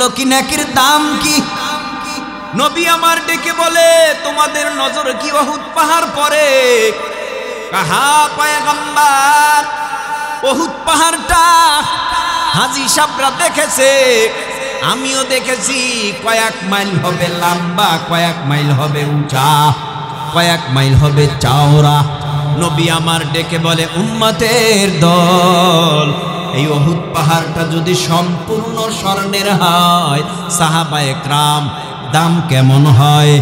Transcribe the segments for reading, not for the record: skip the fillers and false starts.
হলো কি নেকির দাম কি নবী আমার ডেকে বলে তোমাদের নজর কি উহুদ পাহাড় পড়ে কাহা পয়গম্বর উহুদ পাহাড়টা হাজী সাহেবরা দেখেছে আমিও দেখেছি কয়েক মাইল হবে লম্বা কয়েক মাইল হবে উঁচা কয়েক মাইল হবে চওড়া নবী আমার ডেকে বলে উম্মতের দল এই উহুদ পাহাড়টা যদি সম্পূর্ণ স্বর্ণের হয় সাহাবায়ে کرام দাম কেমন হয়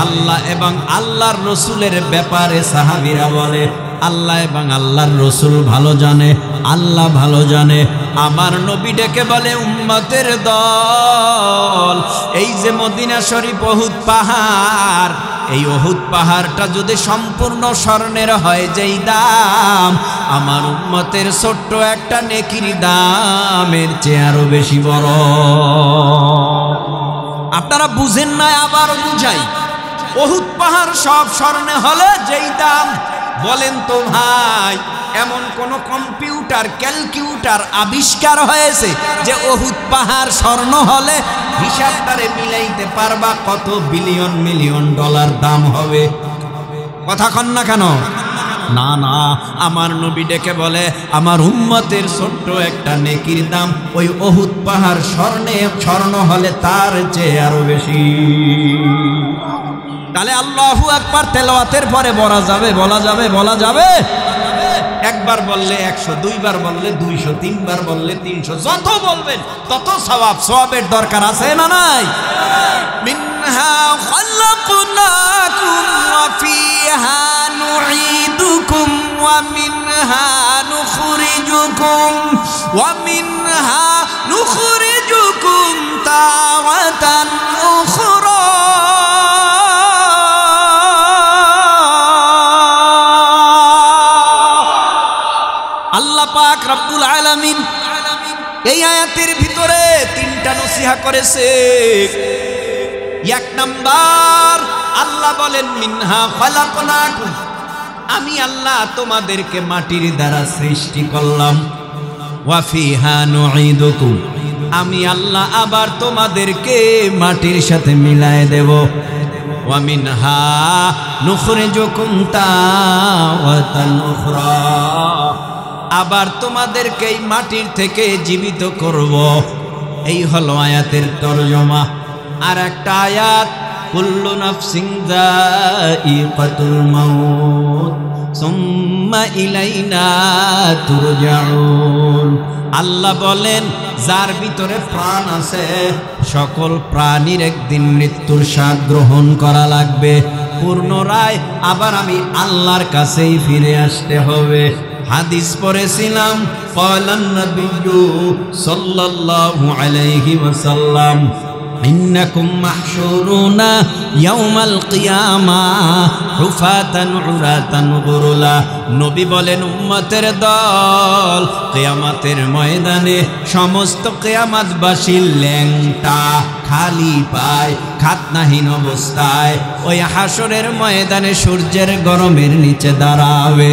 আল্লাহ এবং আল্লাহর রাসূলের ব্যাপারে সাহাবীরা বলে আল্লাহ এবং আল্লাহর রাসূল ভালো জানে আল্লাহ ভালো জানে আমার নবী ডেকে বলে উম্মতের দল এই যে মদিনা শরীফ উহুদ পাহাড় এই উহুদ পাহাড়টা যদি সম্পূর্ণ স্বর্ণের হয় যেই দাম আমার উম্মতের ছোট্ট একটা নেকির দামের চেয়ে আরো বেশি বড় আপনারা বুঝেন না আবার বুঝাই উহুদ পাহাড় সব স্বর্ণে হলে যেই দাম বলেন তো ভাই এমন কোন কম্পিউটার ক্যালকুলেটর আবিষ্কার হয়েছে যে উহুদ পাহাড় স্বর্ণ হলে হিসাবটারে মিলাইতে পারবা কত বিলিয়ন মিলিয়ন ডলার দাম হবে কথা কন না কেন না না আমার নবী ডেকে বলে আমার উম্মতের ছোট্ট একটা নেকির দাম ওই উহুদ পাহাড় স্বর্ণ হলে তার চেয়ে আরো বেশি তাহলে আল্লাহু আকবার তেলাওয়াতের পরে বলা যাবে একবার বললে 100 দুইবার বললে 200 তিনবার বললে 300 যত বলবেন তত সওয়াবের দরকার আছে না নাই মিনহা খালাকনাকুম ওয়া ফিহা নুঈদুকুম ওয়া মিনহা নুখরিজুকুম তাওয়াতান উখরা আল্লাহ পাক রব্বুল আলামিন এই আয়াতের ভিতরে তিনটা নসিহত করেছে এক নাম্বার আল্লাহ বলেন মিনহা খালাকনাকুম আমি আল্লাহ তোমাদেরকে মাটির দ্বারা সৃষ্টি করলাম ওয়া ফিহা নুঈদুকুম আমি আল্লাহ আবার তোমাদেরকে মাটির সাথে মিলায়ে দেব ওয়া মিনহা নুখরিজুকুম তাওয়াতান উখরা আবার তোমাদেরকে এই মাটির থেকে জীবিত করব এই হলো আয়াতের তরজমা আর একটা আয়াত কুল্লু নাফসিন যায়িকাতুল মাউত সুম্মা ইলাইনা তুরজাউন আল্লাহ বলেন যার ভিতরে প্রাণ আছে সকল প্রাণীর একদিন মৃত্যুর স্বাদ গ্রহণ করা লাগবে পুনরায় আবার আমি আল্লাহর কাছেই ফিরে আসতে হবে হাদিস পড়েছিলাম ক্বালান নবিয়্যু সাল্লাল্লাহু আলাইহি ওয়াসাল্লাম ইন্নাকুম মাহশুরুনা ইয়াউমাল কিয়ামা হুফাতান উরাতান গুরুলা নবী বলেন উম্মতের দল কিয়ামতের ময়দানে সমস্ত কিয়ামতবাসী ল্যাংটা খালি পায় খাতনাহীন অবস্থায় ওই হাসরের ময়দানে সূর্যের গরমের নিচে দাঁড়াবে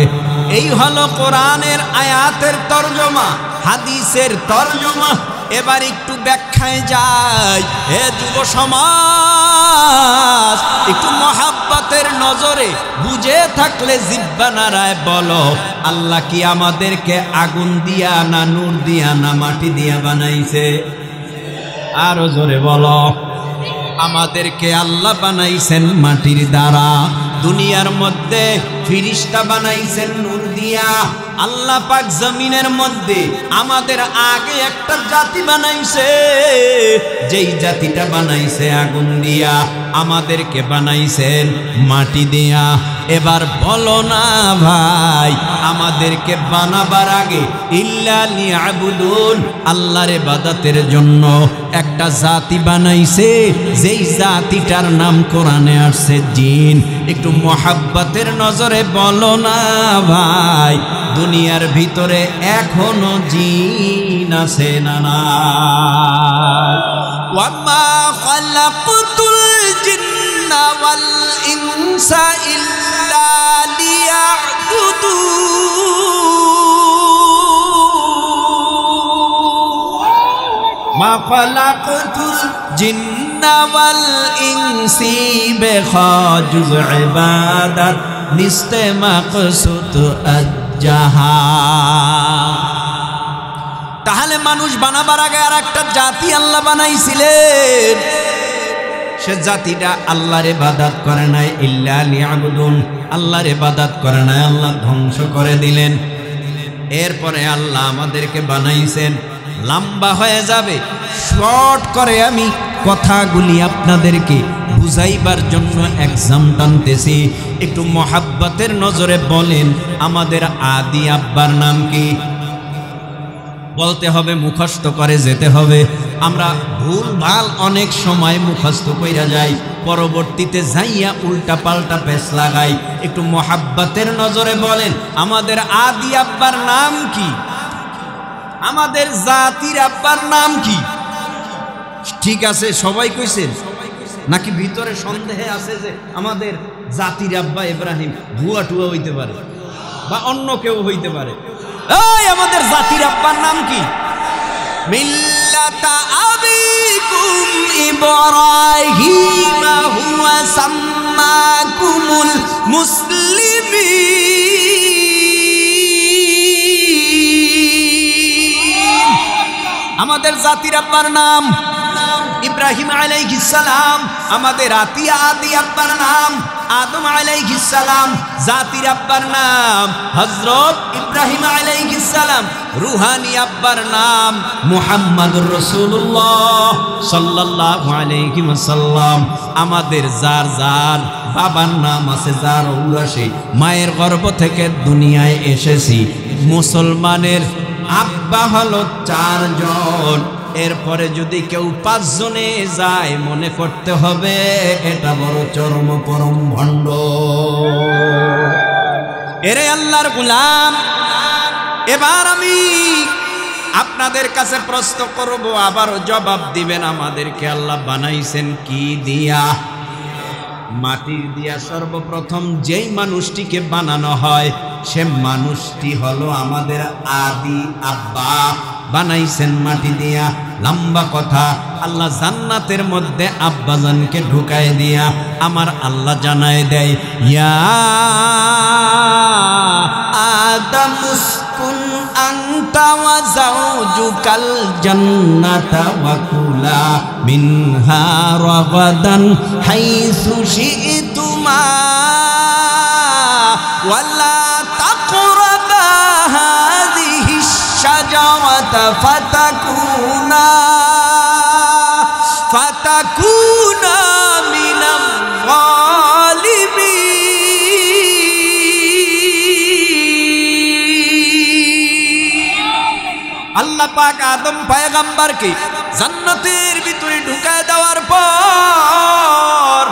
এই হলো কোরআনের আয়াতের তরজমা হাদিসের তরজমা এবার একটু ব্যাখ্যায় যাই হে যুব সমাজ একটু মহাব্বতের নজরে বুঝে থাকলে জিহ্বা নাড়ায় বলো আল্লাহ কি আমাদেরকে আগুন দিয়া না নূর দিয়া না মাটি দিয়া বানাইছে আরো জোরে বলো আমাদেরকে আল্লাহ বানাইছেন মাটির দ্বারা দুনিয়ার মধ্যে ফিরিস্তা বানাইছেন নূর দিয়া আল্লাহ পাক জমিনের মধ্যে আমাদের আগে একটা জাতি বানাইছে যেই জাতিটা বানাইছে আগুন দিয়া আমাদেরকে বানাইছেন মাটি দিয়া এবার বলো না ভাই আমাদেরকে বানাবার আগে ইল্লা লিয়াবুদুন আল্লাহর ইবাদতের জন্য একটা জাতি বানাইছে যেই জাতিটার নাম কোরআনে আসছে জিন একটু মহাব্বতের নজরে বলো না ভাই দুনিয়ার ভিতরে এখনো জিন আছে না না ওয়ামা খালাকতুল জিন্না ওয়াল ইনসা ইল্লা লিয়াবুদুন মা খালাকতুল জিন্না ওয়াল ইনসি বিখাজুজ ইবাদাত নিস্তে মাকসুদ আজ্জাহা। তাহলে মানুষ বানাবার আগে আর একটা জাতি আল্লাহ বানাইছিলেন, সে জাতিটা আল্লাহর ইবাদত করে নাই, ইল্লা লিয়াবুদুন, আল্লাহর ইবাদত করে নাই, আল্লাহ ধ্বংস করে দিলেন। এরপরে আল্লাহ আমাদেরকে বানাইছেন। লম্বা হয়ে যাবে, শর্ট করে আমি কথাগুলি আপনাদেরকে বুঝাইবার জন্য এক্সাম টানতেছি। একটু মহাব্বতের নজরে বলেন, আমাদের আদি আব্বার নাম কি? বলতে হবে, মুখস্থ করে যেতে হবে। আমরা ভুল ভাল অনেক সময় মুখস্থ কইরা যাই, পরবর্তীতে যাইয়া উল্টা পাল্টা পেশ লাগাই। একটু মহাব্বতের নজরে বলেন, আমাদের আদি আব্বার নাম কি? আমাদের জাতির আব্বার নাম কি? ঠিক আছে, সবাই কইছেন নাকি ভিতরে সন্দেহে আছে যে আমাদের জাতির আব্বা ইব্রাহিম? ভুয়া টুয়া হইতে পারে বা অন্য কেউ হইতে পারে। এই আমাদের জাতির আব্বার নাম কি? মিল্লাতা আবিকুম ইব্রাহিম হুয়া সাম্মাকুমুল মুসলিমিন। আমাদের জাতির আব্বার নাম ইব্রাহিম আলাইহিস সালাম। আমাদের আদি আব্বার নাম আদম আলাইহিস সালাম। জাতির আব্বার নাম হযরত ইব্রাহিম আলাইহিস সালাম। রুহানি আব্বার নাম মুহাম্মদুর রাসূলুল্লাহ সাল্লাল্লাহু আলাইহি ওয়াসাল্লাম। আমাদের যার যার বাবার নাম আছে, যার ঔরাসে মায়ের গর্ভ থেকে দুনিয়ায় এসেছি, মুসলমানের আব্বা হলো 4 জন। এরপরে যদি কেউ 5 জনে যায়, মনে করতে হবে এটা বড় চরম পরম ভণ্ড। এরে আল্লাহর গোলাম, এবার আমি আপনাদের কাছে প্রশ্ন করব, আবারও জবাব দিবেন। আমাদেরকে আল্লাহ বানাইছেন কি দিয়া? মাটির দিয়া। সর্বপ্রথম যেই মানুষটিকে বানানো হয়, সে মানুষটি হলো আমাদের আদি আব্বা। বানাইছেন মাটি দিয়া। লম্বা কথা, আল্লাহ জান্নাতের মধ্যে আব্বাজানকে ঢুকায় দিয়া আমার আল্লাহ জানায় দেয়, ইয়া আদম উসকুন আনতা ওয়া যাওজুকাল জান্নাতা ওয়া কুলা মিনহা রাগাদান হাইসু শি'তুমা ওয়ালা তাকরাবা হাযিহিশ শাজারাতা ফাতাকুনা মিনাল যালিমিন। আল্লাহ পাক আদম পয়গম্বরকে জান্নাতের ভিতরে ঢুকায় দেওয়ার পর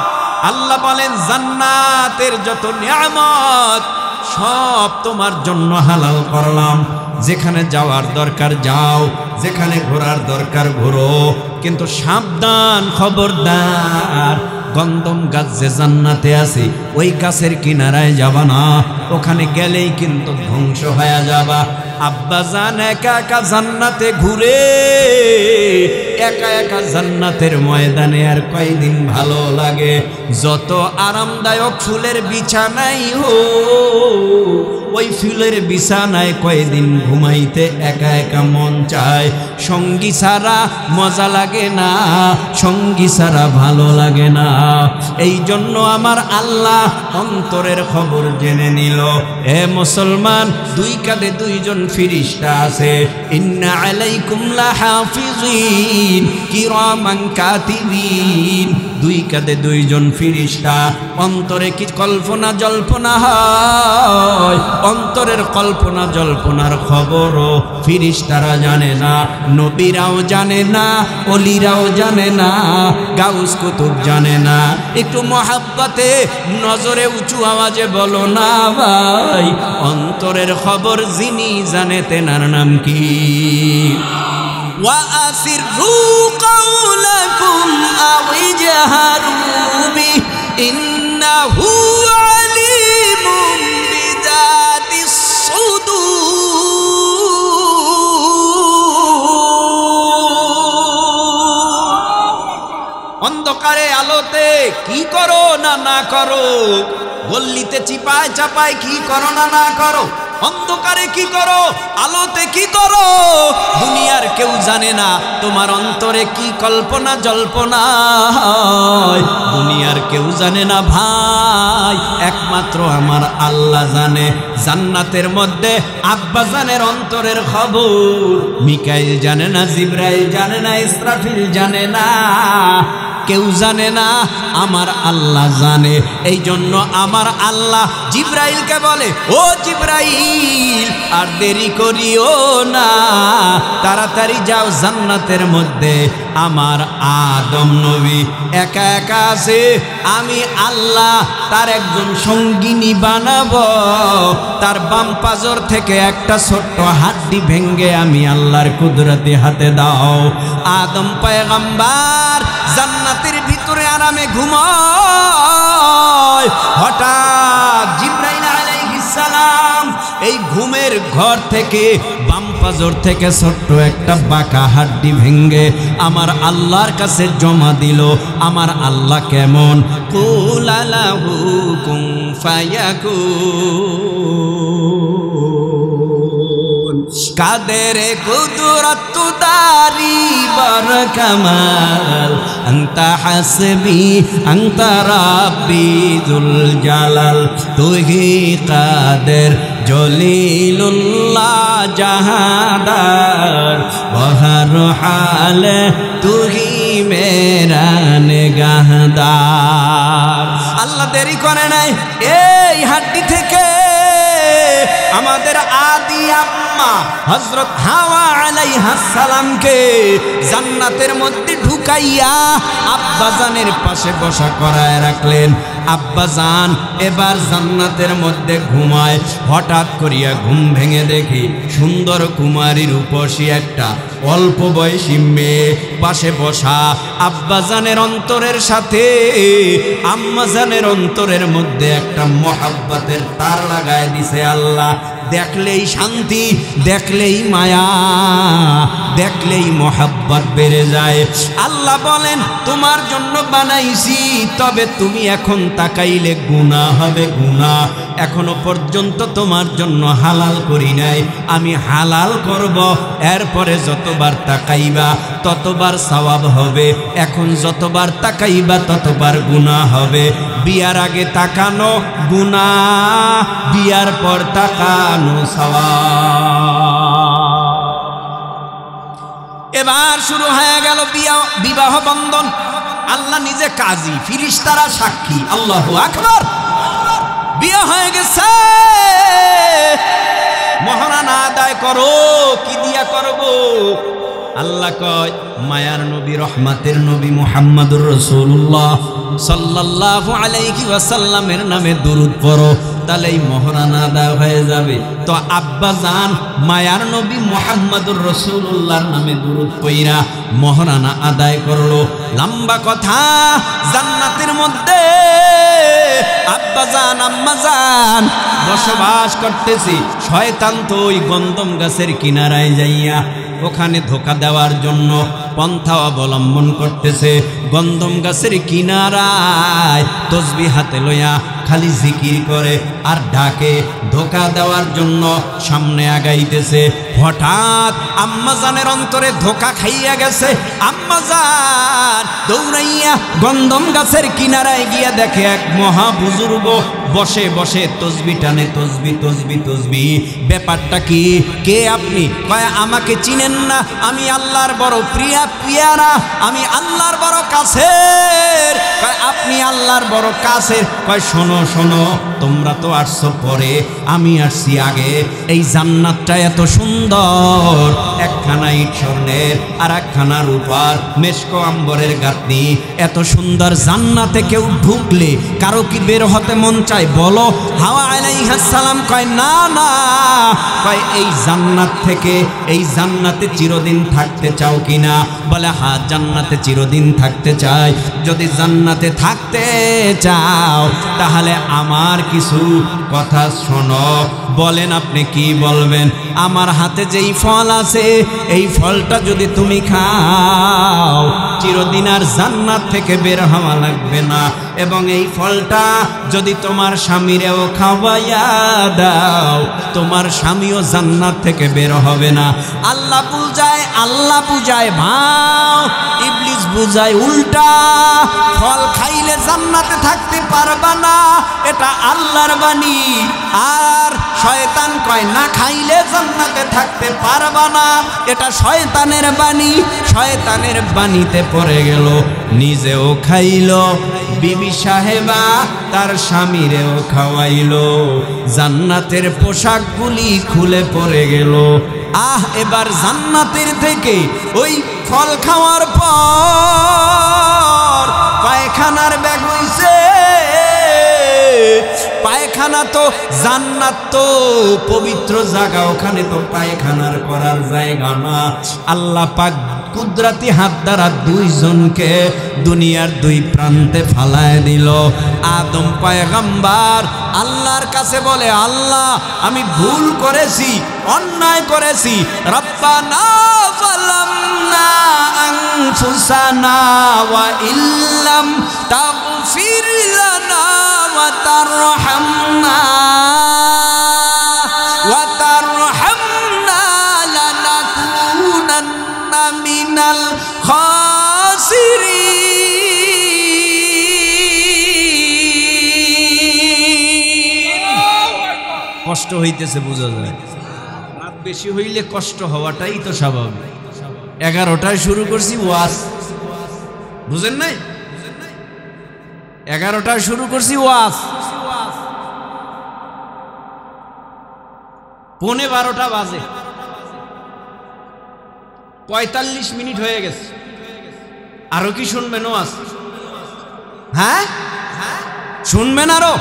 আল্লাহ বলেন, জান্নাতের যত নিয়ামত সব তোমার জন্য হালাল করলাম। যেখানে যাওয়ার দরকার যাও, যেখানে ঘোরার দরকার ঘোরো, কিন্তু সাবধান, খবরদার, গন্ধম গাছ যে জান্নাতে আছে ওই গাছের কিনারায় যাবা না, ওখানে গেলেই কিন্তু ধ্বংস হয়ে যাবা। আব্বাজান একা একা জান্নাতে ঘুরে, একা একা জান্নাতের ময়দানে আর কয়দিন ভালো লাগে? যত আরামদায়ক ফুলের বিছানাই হোক, ওই ফুলের বিছানায় কয়দিন ঘুমাইতে একা একা মন চায়। সঙ্গী ছাড়া মজা লাগে না, সঙ্গী ছাড়া ভালো লাগে না। এই জন্য আমার আল্লাহ অন্তরের খবর জেনে নিল। এ মুসলমান, 2 কাঁধে 2 জন ফেরেশতা আছে। ইন্না আলাইকুম লাহাফিজিন কিরামান কাতিবিন। 2 কাঁধে 2 জন ফেরেশতা। অন্তরে কি কল্পনা জল্পনা হয়, অন্তরের কল্পনা জল্পনার খবরও ফেরেশতারা জানে না, নবীরাও জানে না, ওলিরাও জানে না, গাউস কুতুব জানে না। একটু মহাব্বতে নজরে উঁচু আওয়াজে বলো না ভাই, অন্তরের খবর যিনি জানে তেনার নাম কি? ওয়া আসিররু কাওলাকুম আও ইজহারু বিহি ইন্নাহু আলিমুম বিযাতিস সুদূর। অন্ধকারে আলোতে কি করো না না করো, গল্লিতে চিপায় চাপায় কি করো না না করো, অন্ধকারে কি করো আলোতে কি করো, দুনিয়ার কেউ জানে না তোমার অন্তরে কি কল্পনা জল্পনা। দুনিয়ার কেউ জানে না ভাই, একমাত্র আমার আল্লাহ জানে। জান্নাতের মধ্যে আব্বাজানের অন্তরের খবর মিকাইল জানে না, জিবরাইল জানে না, ইসরাফিল জানে না, কেউ জানে না, আমার আল্লাহ জানে। এই জন্য আমার আল্লাহ জিবরাইলকে বলে, ও জিবরাইল আর দেরি করিও না, তাড়াতাড়ি যাও জান্নাতের মধ্যে আমার আদম নবী একা একা আছে, আমি আল্লাহ তার একজন সঙ্গিনী বানাবো, তার বাম পাজর থেকে একটা ছোট্ট হাড্ডি ভেঙ্গে আমি আল্লাহর কুদরতি হাতে দাও। আদম পয়গম্বর জান্নাতের ভিতরে আরামে ঘুমায়, হঠাৎ জিবরাইল আলাইহিস সালাম এই ঘুমের ঘর থেকে বাম পাজর থেকে ছোট্ট একটা বাঁকা হাড্ডি ভেঙ্গে আমার আল্লাহর কাছে জমা দিল। আমার আল্লাহ কেমন, কুল লাহু কুন ফায়াকুন, কাদের কুদরত দারি বর কামাল, আনতা হাসবি আনতা রাব্বি যুল জালাল, তুহি কাদের জলিলুল্লাহ জাহাদার, বহর হালে তুহি মেরা নিগাহদার। আল্লাহ দেরি করে নাই, এই হাড্ডি থেকে আমাদের আদি আম্মা হযরত হাওয়া আলাইহিস সালামকে জান্নাতের মধ্যে ঢুকাইয়া আব্বাজানের পাশে বসা করায় রাখলেন। আব্বাজান এবার জান্নাতের মধ্যে ঘুমায়, হঠাৎ করিয়া ঘুম ভেঙে দেখি সুন্দর কুমারী রূপসী একটা অল্প বয়সী মেয়ে পাশে বসা। আব্বাজানের অন্তরের সাথে আম্মাজানের অন্তরের মধ্যে একটা মহাব্বতের তার লাগায় দিছে আল্লাহ। দেখলেই শান্তি, দেখলেই মায়া, দেখলেই মহাব্বত বেড়ে যায়। আল্লাহ বলেন, তোমার জন্য বানাইছি, তবে তুমি এখন তাকাইলে গুনাহ হবে গুনাহ। এখনো পর্যন্ত তোমার জন্য হালাল করি নাই, আমি হালাল করব। এরপরে যতবার তাকাইবা ততবার সওয়াব হবে, এখন যতবার তাকাইবা ততবার গুনাহ হবে। বিয়ার আগে তাকানো গুনাহ, বিয়ার পর তাকানো সওয়াব। এবার শুরু হয়ে গেল বিবাহ বন্ধন। আল্লাহ নিজে কাজী, ফিরিস্তারা সাক্ষী। আল্লাহু আকবার। বিয়ে হয়ে গেছে, মহারানা আদায় করো। কি দিয়া করব? আল্লাহ কয়, মায়ার নবী রহমাতের নবী মুহাম্মদুর রাসূলুল্লাহ সাল্লাল্লাহু আলাইহি ওয়াসাল্লামের নামে দুরূদ পড়ো, তাহলেই মহারানা আদায় হয়ে যাবে। তো আব্বাজান মায়ার নবী মুহাম্মদুর রাসূলুল্লাহর নামে দুরূদ পড়া মহারানা আদায় করলো। লম্বা কথা, জান্নাতের মধ্যে আব্বাজান আম্মাজান বসবাস করতেছি। শয়তান তো ওই গন্ধম গাছের কিনারায় যাইয়া ওখানে ধোঁকা দেওয়ার জন্য পন্থা অবলম্বন করতেছে। গন্ধম গাছের কিনারায় তসবিহ হাতে লইয়া খালি জিকির করে আর ডাকে, ধোঁকা দেওয়ার জন্য সামনে আগাইতেছে। হঠাৎ আম্মাজানের অন্তরে ধোঁকা খাইয়া গেছে। আম্মাজান দৌড়াইয়া গন্ধম গাছের কিনারায় গিয়া দেখে এক মহা বুজুর্গ বসে বসে তসবি টানে, তসবি তসবি তসবি। ব্যাপারটা কি? কে আপনি? কয়, আমাকে চিনেন না? আমি আল্লাহর বড় প্রিয়া পিয়ারা, আমি আল্লাহর বড় কাছের। কয়, আপনি আল্লাহর বড় কাছের? কয়, শোনো শোনো, তোমরা তো আসছো পরে, আমি আসছি আগে। এই জান্নাতটা এত সুন্দর, একখানা ইট স্বর্ণের আর একখানা রূপার, মেশকো আম্বরের গাঁথনি। এত সুন্দর জান্নাতে কেউ ঢুকলে কারো কি বের হতে মন চায় বলো? হাওয়া আলাইহিস সালাম কয়, না না। কয়, এই জান্নাত থেকে, এই জান্নাতে চিরদিন থাকতে চাও কিনা? বলে, হ্যাঁ, জান্নাতে চিরদিন থাকতে চাই। যদি জান্নাতে থাকতে চাও তাহলে আমার কিছু কথা শোনো। বলেন, আপনি কি বলবেন? আমার হাতে যেই ফল আছে এই ফলটা যদি তুমি খাও চিরদিন আর জান্নাত থেকে বের হওয়া লাগবে না, এবং এই ফলটা যদি তোমার স্বামীরেও খাওয়াইয়া দাও তোমার স্বামীও জান্নাত থেকে বের হবে না। আল্লাহ বুঝায় ভাও, ইবলিস বুঝায় উল্টা। ফল খাইলে জান্নাতে থাকতে পারবা না, এটা আল্লাহর বাণী। আর শয়তান কয় না খাইলে জান্নাতে থাকতে পারবা না, এটা শয়তানের বাণী। শয়তানের বাণীতে পড়ে গেল, নিজেও খাইল, বিবি সাহেবা তার স্বামীরেও খাওয়াইলো, জান্নাতের পোশাকগুলি খুলে পড়ে গেল। এবার জান্নাতের থেকে ওই ফল খাওয়ার পর পায়খানার ব্যাগ হইছে। পায়খানা তো জান্নাত তো পবিত্র জায়গা, ওখানে তো পায়খানার করার জায়গা না। আল্লাহ পাক কুদরতি হাত দ্বারা দুইজনকে দুনিয়ার দুই প্রান্তে ফালায় দিল। আদম পয়গম্বর আল্লাহর কাছে বলে, আল্লাহ আমি ভুল করেছি, অন্যায় করেছি, রব্বানা যালামনা আনফুসানা ওয়া ইল্লাম তাগফির লানা ওয়া তারহামনা লানাকুনান্না মিনাল খাসিরিন। কষ্ট হইতেছে, বোঝা যায়, রাত বেশি হইলে কষ্ট হওয়াটাই তো স্বাভাবিক। 11টায় শুরু করছি ওয়াজ, বুঝেন নাই? 11টায় শুরু করছি ওয়াজ, 11:15 বাজে, 45 মিনিট হয়ে গেছে। আরো কি শুনবেন ওয়াজ? হ্যাঁ শুনবেন আরো?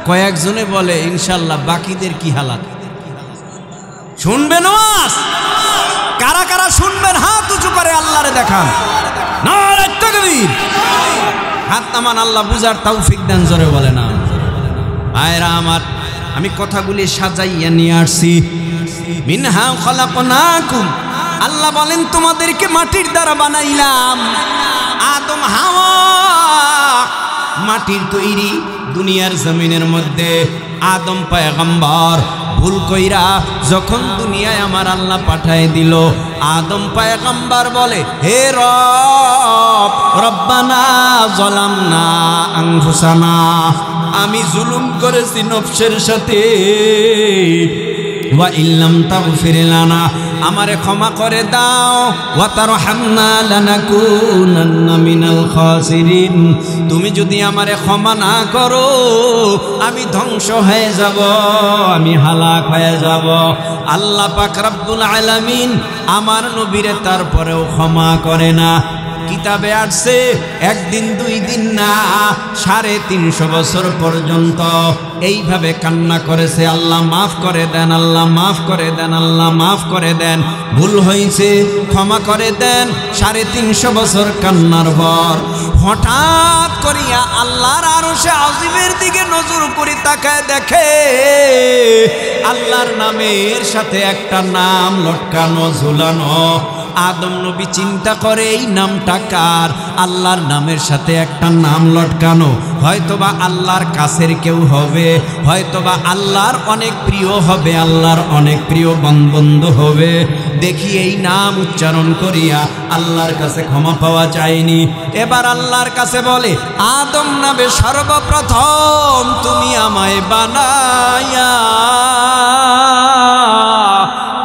কয়েকজনে বলে ইনশাল্লাহ, বাকিদের কি হালাত? শুনবেন ওয়াজ? কারা কারা শুনবেন হাত উঁচু করে আল্লাহরে দেখান। নারে তাকবীর, হাত নামান, আল্লাহ বুঝার তৌফিক দেন, জোরে বলে না। ভাইরা আমার, আমি কথাগুলি সাজাইয়া নিয়ে আসছি। মিনহা খলাকনাকুম, আল্লাহ বলেন তোমাদেরকে মাটির দ্বারা বানাইলাম। আদম হাওয়া মাটির তৈরি। দুনিয়ার জমিনের মধ্যে আদম পয়গম্বর ভুল কইরা যখন দুনিয়ায় আমার আল্লাহ পাঠায় দিল, আদম পয়গম্বর বলে, হে রব, রব্বানা যালামনা আনফুসানা, আমি জুলুম করেছি নফসের সাথে, ওয়া ইল্লাম তাগফির লানা, আমারে ক্ষমা করে দাও, ওয়া তারহামনা লানাকুনান্না মিনাল খাসিরিন, তুমি যদি আমারে ক্ষমা না করো আমি ধ্বংস হয়ে যাব, আমি হালাক হয়ে যাব। আল্লাহ পাক রব্বুল আলামিন আমার নবীরে তারপরেও ক্ষমা করে না। কিতাবে আসছে একদিন দুই দিন না, 350 বছর পর্যন্ত এইভাবে কান্না করেছে, আল্লাহ মাফ করে দেন, আল্লাহ মাফ করে দেন, আল্লাহ মাফ করে দেন, ভুল হয়েছে ক্ষমা করে দেন। 350 বছর কান্নার পর হঠাৎ করিয়া আল্লাহর আরশে আজিমের দিকে নজর করে তাকায়, দেখে আল্লাহর নামের সাথে একটা নাম লটকানো, ঝুলানো। আদম নবী চিন্তা করে এই নামটা কার? আল্লাহর নামের সাথে একটা নাম লটকানো, হয়তোবা আল্লাহর কাছের কেউ হবে, হয়তোবা আল্লাহর অনেক প্রিয় হবে, আল্লাহর অনেক প্রিয় বন্ধু হবে। দেখি এই নাম উচ্চারণ করিয়া আল্লাহর কাছে ক্ষমা পাওয়া যায়নি। এবার আল্লাহর কাছে বলে, আদম নামে সর্বপ্রথম তুমি আমায় বানায়া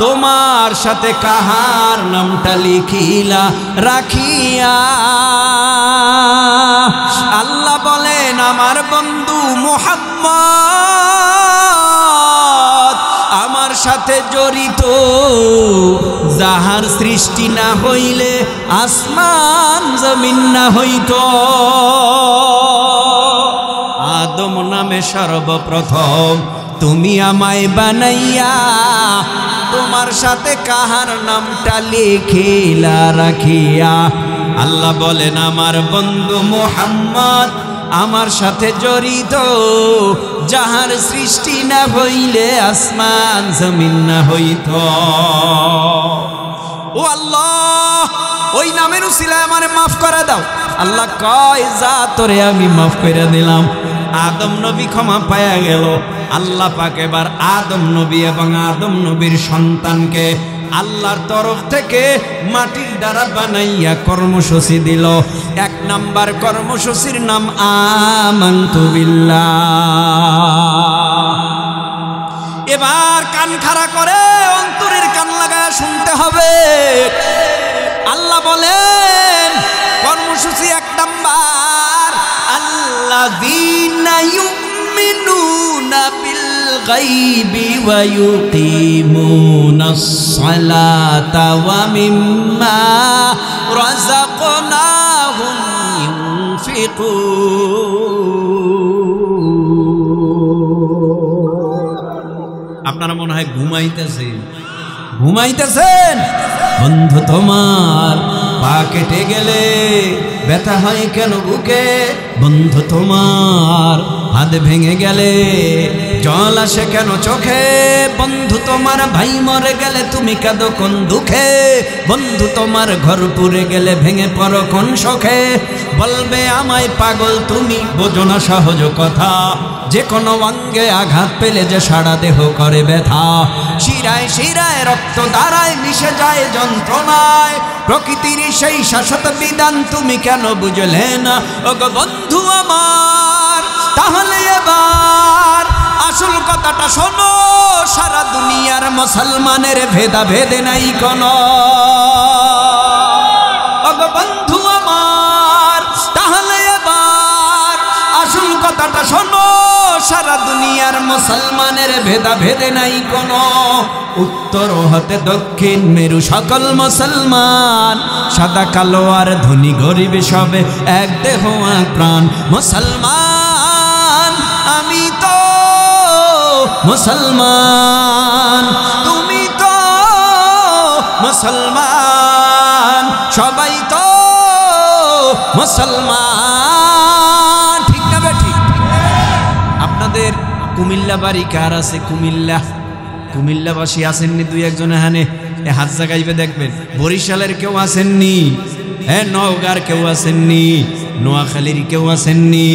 তোমার সাথে কাহার নামটা লিখিলা রাখিয়া? আল্লাহ বলেন, আমার বন্ধু মুহাম্মদ আমার সাথে জড়িত, যাহার সৃষ্টি না হইলে আসমান জমিন না হইত। আদম নামে সর্বপ্রথম তুমি আমায় বানাইয়া তোমার সাথে কাহার নামটা লিখিলা রাখিয়া? আল্লাহ বলেন, আমার বন্ধু মুহাম্মদ আমার সাথে জড়িত, যাহার সৃষ্টি না হইলে আসমান জমিন না হইত। ও আল্লাহ, ওই নামের উসিলায় আমারে মাফ করে দাও। আল্লাহ কয়, যা তোরে আমি মাফ করে দিলাম। আদম নবী ক্ষমা পায়া গেল। আল্লাহ পাক এবার আদম নবী এবং আদম নবীর সন্তানকে আল্লাহর তরফ থেকে মাটির দ্বারা বানাইয়া কর্মসূচি দিল। এক নাম্বার কর্মসূচির নাম আমানতু বিল্লাহ। এবার কান খাড়া করে অন্তরের কান লাগায় শুনতে হবে। আল্লাহ বলেন কর্মসূচি এক নাম্বার, আল্লাযীনা ইউমিনুনা বিল গায়বি ওয়া ইউকিমুনাস সালাতা ওয়া মিম্মা রাযাকনাহুম ইউনফিকুন। আপনারা মনে হয় ঘুমাইতেছেন। বন্ধু, তোমার পা কেটে গেলে ব্যথা হয় কেন বুকে? বন্ধু, তোমার হাত ভেঙে গেলে জল আসে কেন চোখে? বন্ধু, তোমার ভাই মরে গেলে তুমি কাঁদো কোন দুঃখে? বন্ধু, তোমার ঘর পুড়ে গেলে ভেঙে পড়ো কোন শোকে? বলবে আমায় পাগল তুমি, বোঝো না সহজ কথা। যে কোনো অঙ্গে আঘাত পেলে যে সারা দেহ করে ব্যথা, শিরায় শিরায় রক্ত দ্বারায় মিশে যায় যন্ত্রণায়। প্রকৃতির সেই শাশ্বত বিধান তুমি কেন বুঝলে না? ওগো বন্ধু আমার, তাহলে এবার আসল কথাটা শোনো। সারা দুনিয়ার মুসলমানের ভেদাভেদে নাই কোনো। ওগো বন্ধু আমার, তাহলে এবার আসল কথাটা শোনো। সারা দুনিয়ার মুসলমানের ভেদাভেদে নাই কোনো। উত্তর হতে দক্ষিণ মেরু সকল মুসলমান, সাদা কালো আর ধনী গরিব সবে এক দেহ এক প্রাণ। মুসলমান আমি তো মুসলমান, তুমি তো মুসলমান, সবাই তো মুসলমান। ঠিক না বেঠিক? আপনাদের কুমিল্লা বাড়ি কার আছে? কুমিল্লাবাসী আসেননি দুই একজন? এখানে হাত জাগাইবে দেখবেন। বরিশালের কেউ আসেননি? হ্যাঁ, নওগাঁর কেউ আসেননি? নোয়াখালীর কেউ আসেননি?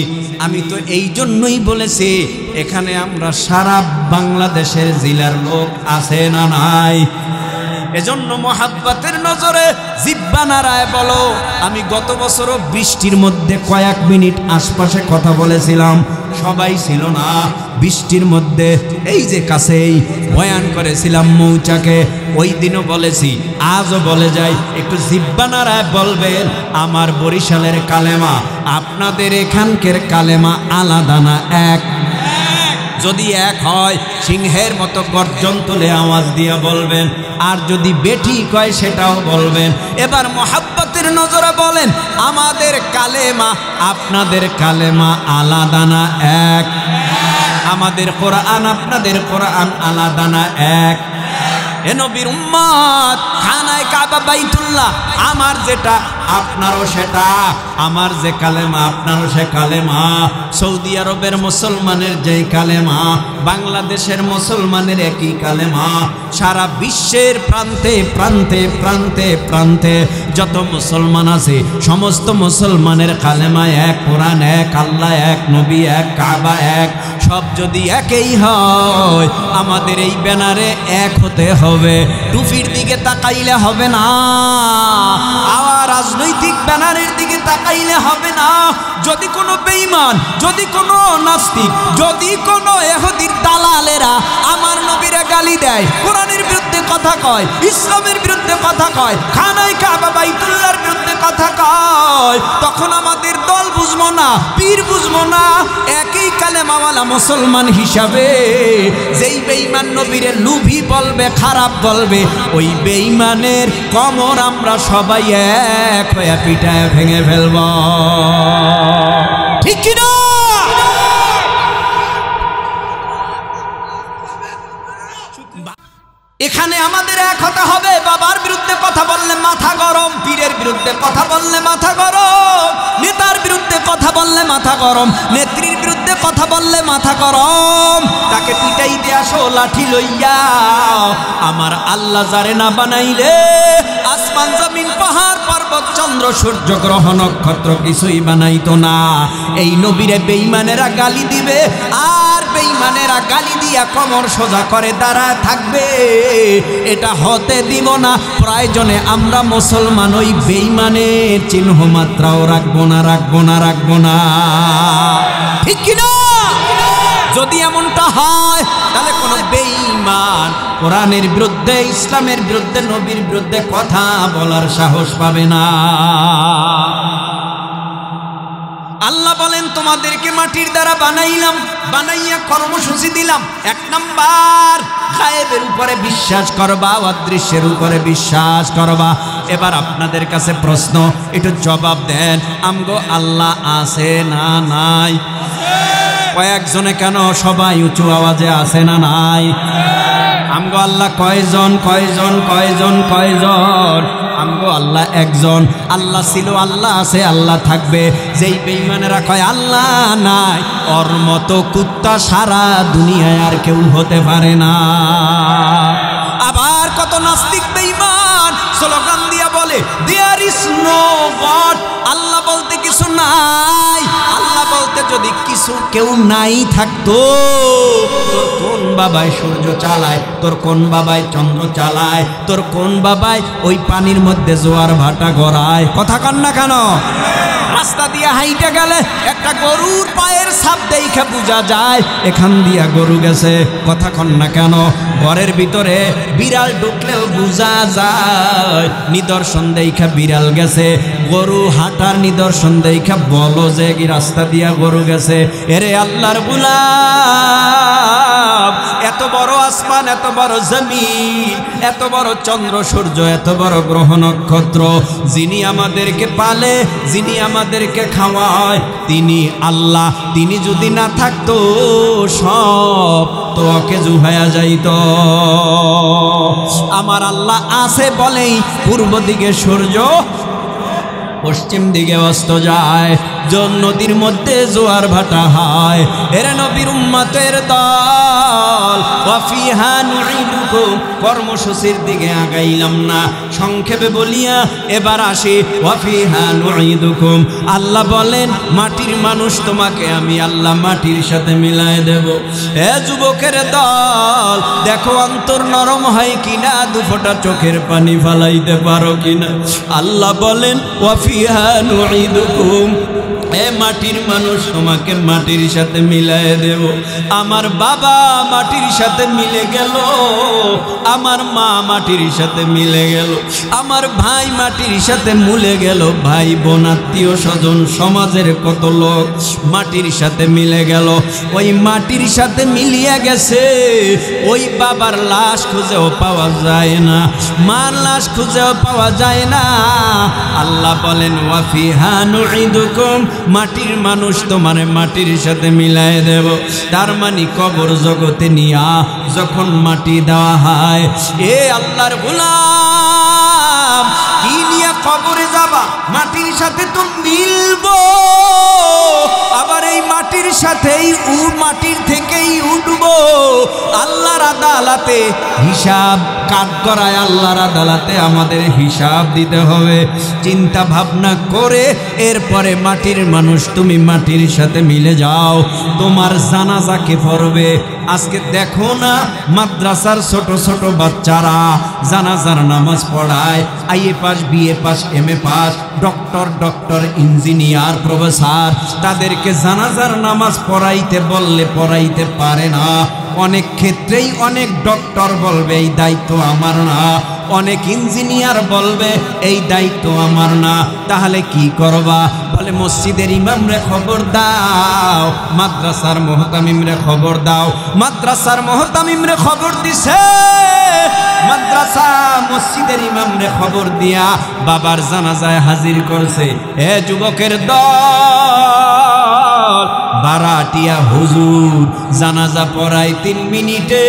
আমি তো এই জন্যই বলেছি এখানে আমরা সারা বাংলাদেশের জেলার লোক আছে না নাই? এজন্য মোহাব্বতের নজরে জিব্বা নাড়ায় বলো। আমি গত বছরও বৃষ্টির মধ্যে কয়েক মিনিট আশপাশে কথা বলেছিলাম, সবাই ছিল না। বৃষ্টির মধ্যে এই যে কাছেই বয়ান করেছিলাম মৌচাকে, ওই দিনও বলেছি, আজও বলে যাই, একটু জিব্বা নাড়ায় বলবেন আমার বরিশালের কালেমা আপনাদের এখানকার কালেমা আলাদা না এক? যদি এক হয় সিংহের মতো গর্জন তুলে আওয়াজ দিয়ে বলবেন, আর যদি বেটি কয় সেটাও বলবেন। এবার মোহাব্বতের নজরে বলেন আমাদের কালেমা আপনাদের কালেমা আলাদা না এক? আমাদের কোরআন আপনাদের কোরআন আলাদা না এক? এ নবীর উম্মত, খানায় কাবা বাইতুল্লাহ আমার যেটা আপনারও সেটা, আমার যে কালেমা আপনারও সে কালেমা। সৌদি আরবের মুসলমানের যে কালেমা বাংলাদেশের মুসলমানের একই কালেমা। সারা বিশ্বের প্রান্তে প্রান্তে প্রান্তে প্রান্তে যত মুসলমান আছে সমস্ত মুসলমানের কালেমা এক, কোরআন এক, আল্লাহ এক, নবী এক, কাবা এক। সব যদি একই হয় আমাদের এই ব্যানারে এক হতে হবে। টুপির দিকে তাকাইলে হবে না, আবার রাজনৈতিক ব্যানারের দিকে তাকাইলে হবে না। যদি কোনো বেঈমান, যদি কোনো নাস্তিক, যদি কোনো ইহুদির দালালেরা আমার নবীরে গালি দেয়, কোরআনের বিরুদ্ধে কথা কয়, ইসলামের বিরুদ্ধে কথা কয়, খানায় কাবা বাইতুল্লাহর বিরুদ্ধে কথা কয়, তখন আমাদের দল বুঝবো না, পীর বুঝবো না। একই কালেমাওয়ালা মুসলমান হিসাবে যেই বেঈমান নবীরে লুভি বলবে, খারাপ বলবে, ওই বেঈমানের কমর আমরা সবাই এক হয়ে পিটায় ভেঙে ফেলব। ঠিক কি না? এখানে আমাদের এক হতে হবে। বাবার বিরুদ্ধে কথা বললে মাথা গরম, পীরের বিরুদ্ধে কথা বললে মাথা গরম, নেতার বিরুদ্ধে কথা বললে মাথা গরম, নেত্রীর বিরুদ্ধে কথা বললে মাথা গরম, তাকে পিটাইতে আসো লাঠি লইয়া। আমার আল্লাহ যারে না বানাইলে আসমান জমিন পাহাড় পর্বত চন্দ্র সূর্য গ্রহ নক্ষত্র কিছুই বানাইতো না। এই নবীরে বেঈমানেরা গালি দিবে, আর বেঈমানেরা গালি দিয়া কমর সোজা করে দাঁড়ায় থাকবে, এটা হতে দিব না। প্রয়োজনে আমরা মুসলমান ওই বেঈমানের চিহ্ন মাত্রাও রাখবো না, রাখবো না, রাখবো না, ঠিক কিনা? যদি এমনটা হয় তাহলে কোন বেঈমান কোরআনের বিরুদ্ধে, ইসলামের বিরুদ্ধে, নবীর বিরুদ্ধে কথা বলার সাহস পাবে না। আল্লাহ বলেন তোমাদেরকে মাটির দ্বারা বানাইলাম, বানাইয়া কর্মসূচি দিলাম। 1 নাম্বার, গায়েবের উপরে বিশ্বাস করবা, অদৃশ্যের উপরে বিশ্বাস করবা। এবার আপনাদের কাছে প্রশ্ন, একটু জবাব দেন, আমগো আল্লাহ আছে না নাই? কয়েকজনে কেন, সবাই উঁচু আওয়াজে আছে না নাই? আমগো আল্লাহ কয়জন, কয়জন, কয়জন, কয়জন? আমগো আল্লাহ একজন। আল্লাহ ছিল, আল্লাহ আছে, আল্লাহ থাকবে। যেই বেঈমানেরা কয় আল্লাহ নাই, ওর মতো কুত্তা সারা দুনিয়ায় আর কেউ হতে পারে না। আবার কত নাস্তিক বেঈমান স্লোগান দিয়া বলে দেয়ার ইজ নো গড, আল্লাহ বলতে কিছু নাই। আল্লাহ বলতে যদি কিছু কেউ নাই থাকতো, তোর কোন বাবাই সূর্য চালায়, তোর কোন বাবাই চন্দ্র চালায়, তোর কোন বাবাই ওই পানির মধ্যে জোয়ার ভাটা গড়ায়? কথা কন না কেন? রাস্তা দিয়ে হাইটে গেলে একটা গরুর পায়ের ছাপ দেখে বোঝা যায় এখান দিয়া গরু গেছে। কথা কন না কেন? ঘরের ভিতরে বিড়াল ঢুকলেও বোঝা যায় নিদর্শন দেখা বিড়াল গেছে। গরু হাঁটার নিদর্শন দেখা বলো যে কি রাস্তা দিয়া গরু গেছে। এরে আল্লাহর গোলাম, এত বড় আসমান, এত বড় জমিন, এত বড় চন্দ্র সূর্য, এত বড় গ্রহ নক্ষত্র, যিনি আমাদেরকে পালে, যিনি আমাদেরকে খাওয়ায়, তিনি আল্লাহ। তিনি যদি না থাকতো সব তো অকেজু হয়ে যাইত। আমার আল্লাহ আছে বলেই পূর্ব দিকে সূর্য, পশ্চিম দিকে অস্ত যায়, নদীর মধ্যে জোয়ার ভাটা হয়। এরে নবীর উম্মতের দল, ওয়াফিহা নুঈদুকুম, কর্মসূচির দিকে আগাইলাম না, সংক্ষেপে বলিয়া এবার আসি ওয়াফিহা নুঈদুকুম। আল্লাহ বলেন মাটির মানুষ তোমাকে আমি আল্লাহ মাটির সাথে মিলায় দেব। এ যুবকের দল, দেখো অন্তর নরম হয় কিনা, দুফোঁটা চোখের পানি ফালাইতে পারো কিনা। আল্লাহ বলেন ওয়াফিহা নুঈদুকুম, এ মাটির মানুষ তোমাকে মাটির সাথে মিলায় দেব। আমার বাবা মাটির সাথে মিলে গেল, আমার মা মাটির সাথে মিলে গেল, আমার ভাই মাটির সাথে মিলে গেল, ভাই বোন আত্মীয় স্বজন সমাজের কত লোক মাটির সাথে মিলে গেল। ওই মাটির সাথে মিলিয়ে গেছে, ওই বাবার লাশ খুঁজেও পাওয়া যায় না, মার লাশ খুঁজেও পাওয়া যায় না। আল্লাহ বলেন ওয়াফিহা নুঈদুকুম, মাটির মানুষ তোমার মাটির সাথে মিলায় দেব। তার মানে কবর জগতে নিয়া যখন মাটি দেওয়া হয়, এ আল্লাহর গোলাম, কি নিয়ে কবরে যাবা? মাটির সাথে তো মিলবো, আবার এই মাটির সাথেই মাটির থেকেই উঠবো। আল্লাহর আদালতে হিসাব কাট করায়, আল্লাহর আদালতে আমাদের হিসাব দিতে হবে। চিন্তা ভাবনা করে এরপরে মাটির মানুষ তুমি মাটির সাথে মিলে যাও। তোমার জানাজা কে পড়বে? আজকে দেখো না মাদ্রাসার ছোট ছোট বাচ্চারা জানাজার নামাজ পড়ায়, IA pass, BA pass, MA pass, doctor, engineer, professor, তাদেরকে জানাজার নামাজ পড়াইতে বললে পড়াইতে পারে না। অনেক ক্ষেত্রেই অনেক ডক্টর বলবে এই দায়িত্ব আমার না, অনেক ইঞ্জিনিয়ার বলবে এই দায়িত্ব আমার না। তাহলে কি করবা? বলে মসজিদের ইমামরে খবর দাও, মাদ্রাসার মুহতামিমরে খবর দাও। মাদ্রাসার মুহতামিমরে খবর দিছে, মাদ্রাসা মসজিদের ইমামরে খবর দিয়া বাবার জানাজায় হাজির করছে। এ যুবকের দল, বারাটিয়া হুজুর জানাজা পড়ায় 3 মিনিটে,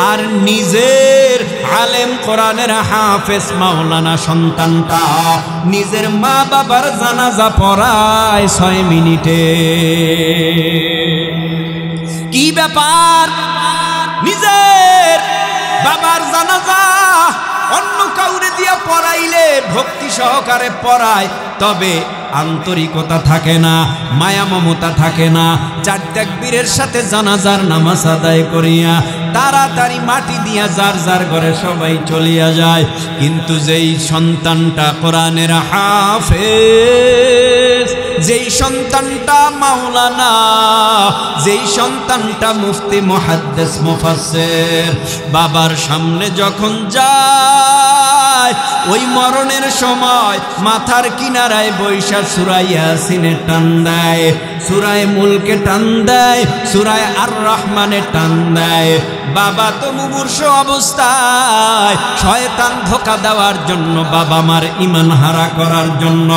আর নিজের আলেম কোরআনের হাফেজ মাওলানা সন্তানটা নিজের মা বাবার জানাজা পড়ায় 6 মিনিটে। কি ব্যাপার? নিজের বাবার জানাজা অন্য কাউরে দিয়া পড়াইলে ভক্তি সহকারে পড়ায়, তবে আন্তরিকতা থাকে না, মায়া মমতা থাকে না। 4 তাকবীরের সাথে জানাজার নামাজ আদায় করিয়া তাড়াতাড়ি মাটি দিয়া যার যার ঘরে সবাই চলিয়া যায়। কিন্তু যেই সন্তানটা কোরআনের হাফেজ, যেই সন্তানটা মাওলানা, যেই সন্তানটা মুফতি মুহাদ্দিস মুফাসসির, বাবার সামনে যখন যায় ওই মরণের সময় মাথার কিনারায় বৈশা সূরা ইয়াসিনে টান দেয়, সূরা মুলকে টান দেয়, সূরা আর রহমানে টান দেয়। বাবা তো মুমূর্ষ অবস্থায়, শয়তান ধোঁকা দেওয়ার জন্য, বাবা মার ঈমান হারা করার জন্য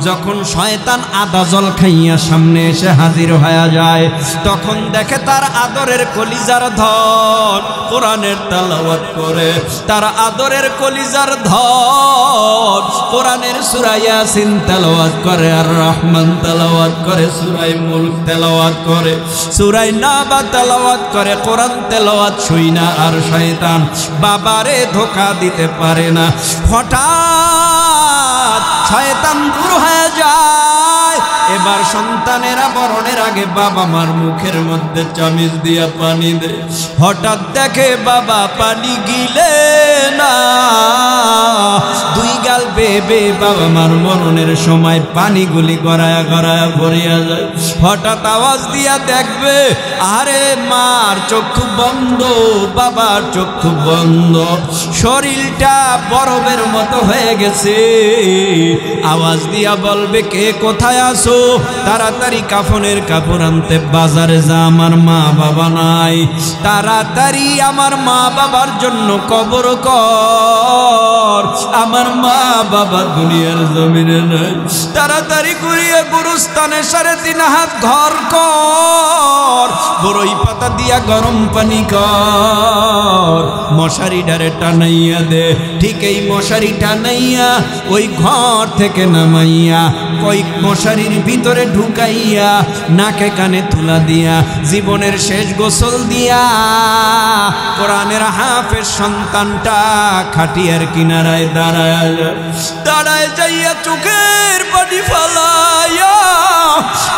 যখন শয়তান আদা জল খাইয়া সামনে এসে হাজির হয়ে যায়, তখন দেখে তার আদরের কলিজার ধন কোরআনের তেলাওয়াত করে, তার আদরের কলিজার ধন কোরআনের সূরা ইয়াসিন তেলাওয়াত করে, আর রহমান তেলাওয়াত করে, সূরা মুলক তেলাওয়াত করে, সূরা নাবা তেলাওয়াত করে। কোরআন তেলাওয়াত শুই না, আর শয়তান বাবারে ধোঁকা দিতে পারে না। হঠাৎ শয়তান দূর হয়ে যায়। এবার সন্তানেরা মরণের আগে বাবা মার মুখের মধ্যে চামিচ দিয়া পানি দেয়। হঠাৎ দেখে বাবা পানি গিলে না, 2 গাল বেবে বাবা মার মরণের সময় পানিগুলি গড়ায়া গড়ায়া ভরিয়া যায়। হঠাৎ আওয়াজ দিয়া দেখবে, আরে মার চক্ষু বন্ধ, বাবার চক্ষু বন্ধ, শরীরটা বরফের মতো হয়ে গেছে। আওয়াজ দিয়া বলবে, কে কোথায় আছো? তাড়াতাড়ি কাফনের কাপড় আনতে বাজারে যা, আমার মা বাবা নাই। তাড়াতাড়ি আমার মা বাবার জন্য কবর কর, আমার মা বাবা দুনিয়ার জমিনে নাই। তাড়াতাড়ি করিয়া গুরুস্থানে 3.5 হাত ঘর কর, বড়ই পাতা দিয়া গরম পানি কর, মশারি ডারে টানাইয়া দে। ঠিক এই মশারি টানাইয়া ওই ঘর থেকে নামাইয়া ওই মশারির ভিতরে ঢুকাইয়া নাকে কানে তুলা দিয়া জীবনের শেষ গোসল দিয়া কোরআনের হাফেজ সন্তানটা খাটিয়ার কিনারায় দাঁড়ায় যাইয়া চোখের পানি ফালাইয়া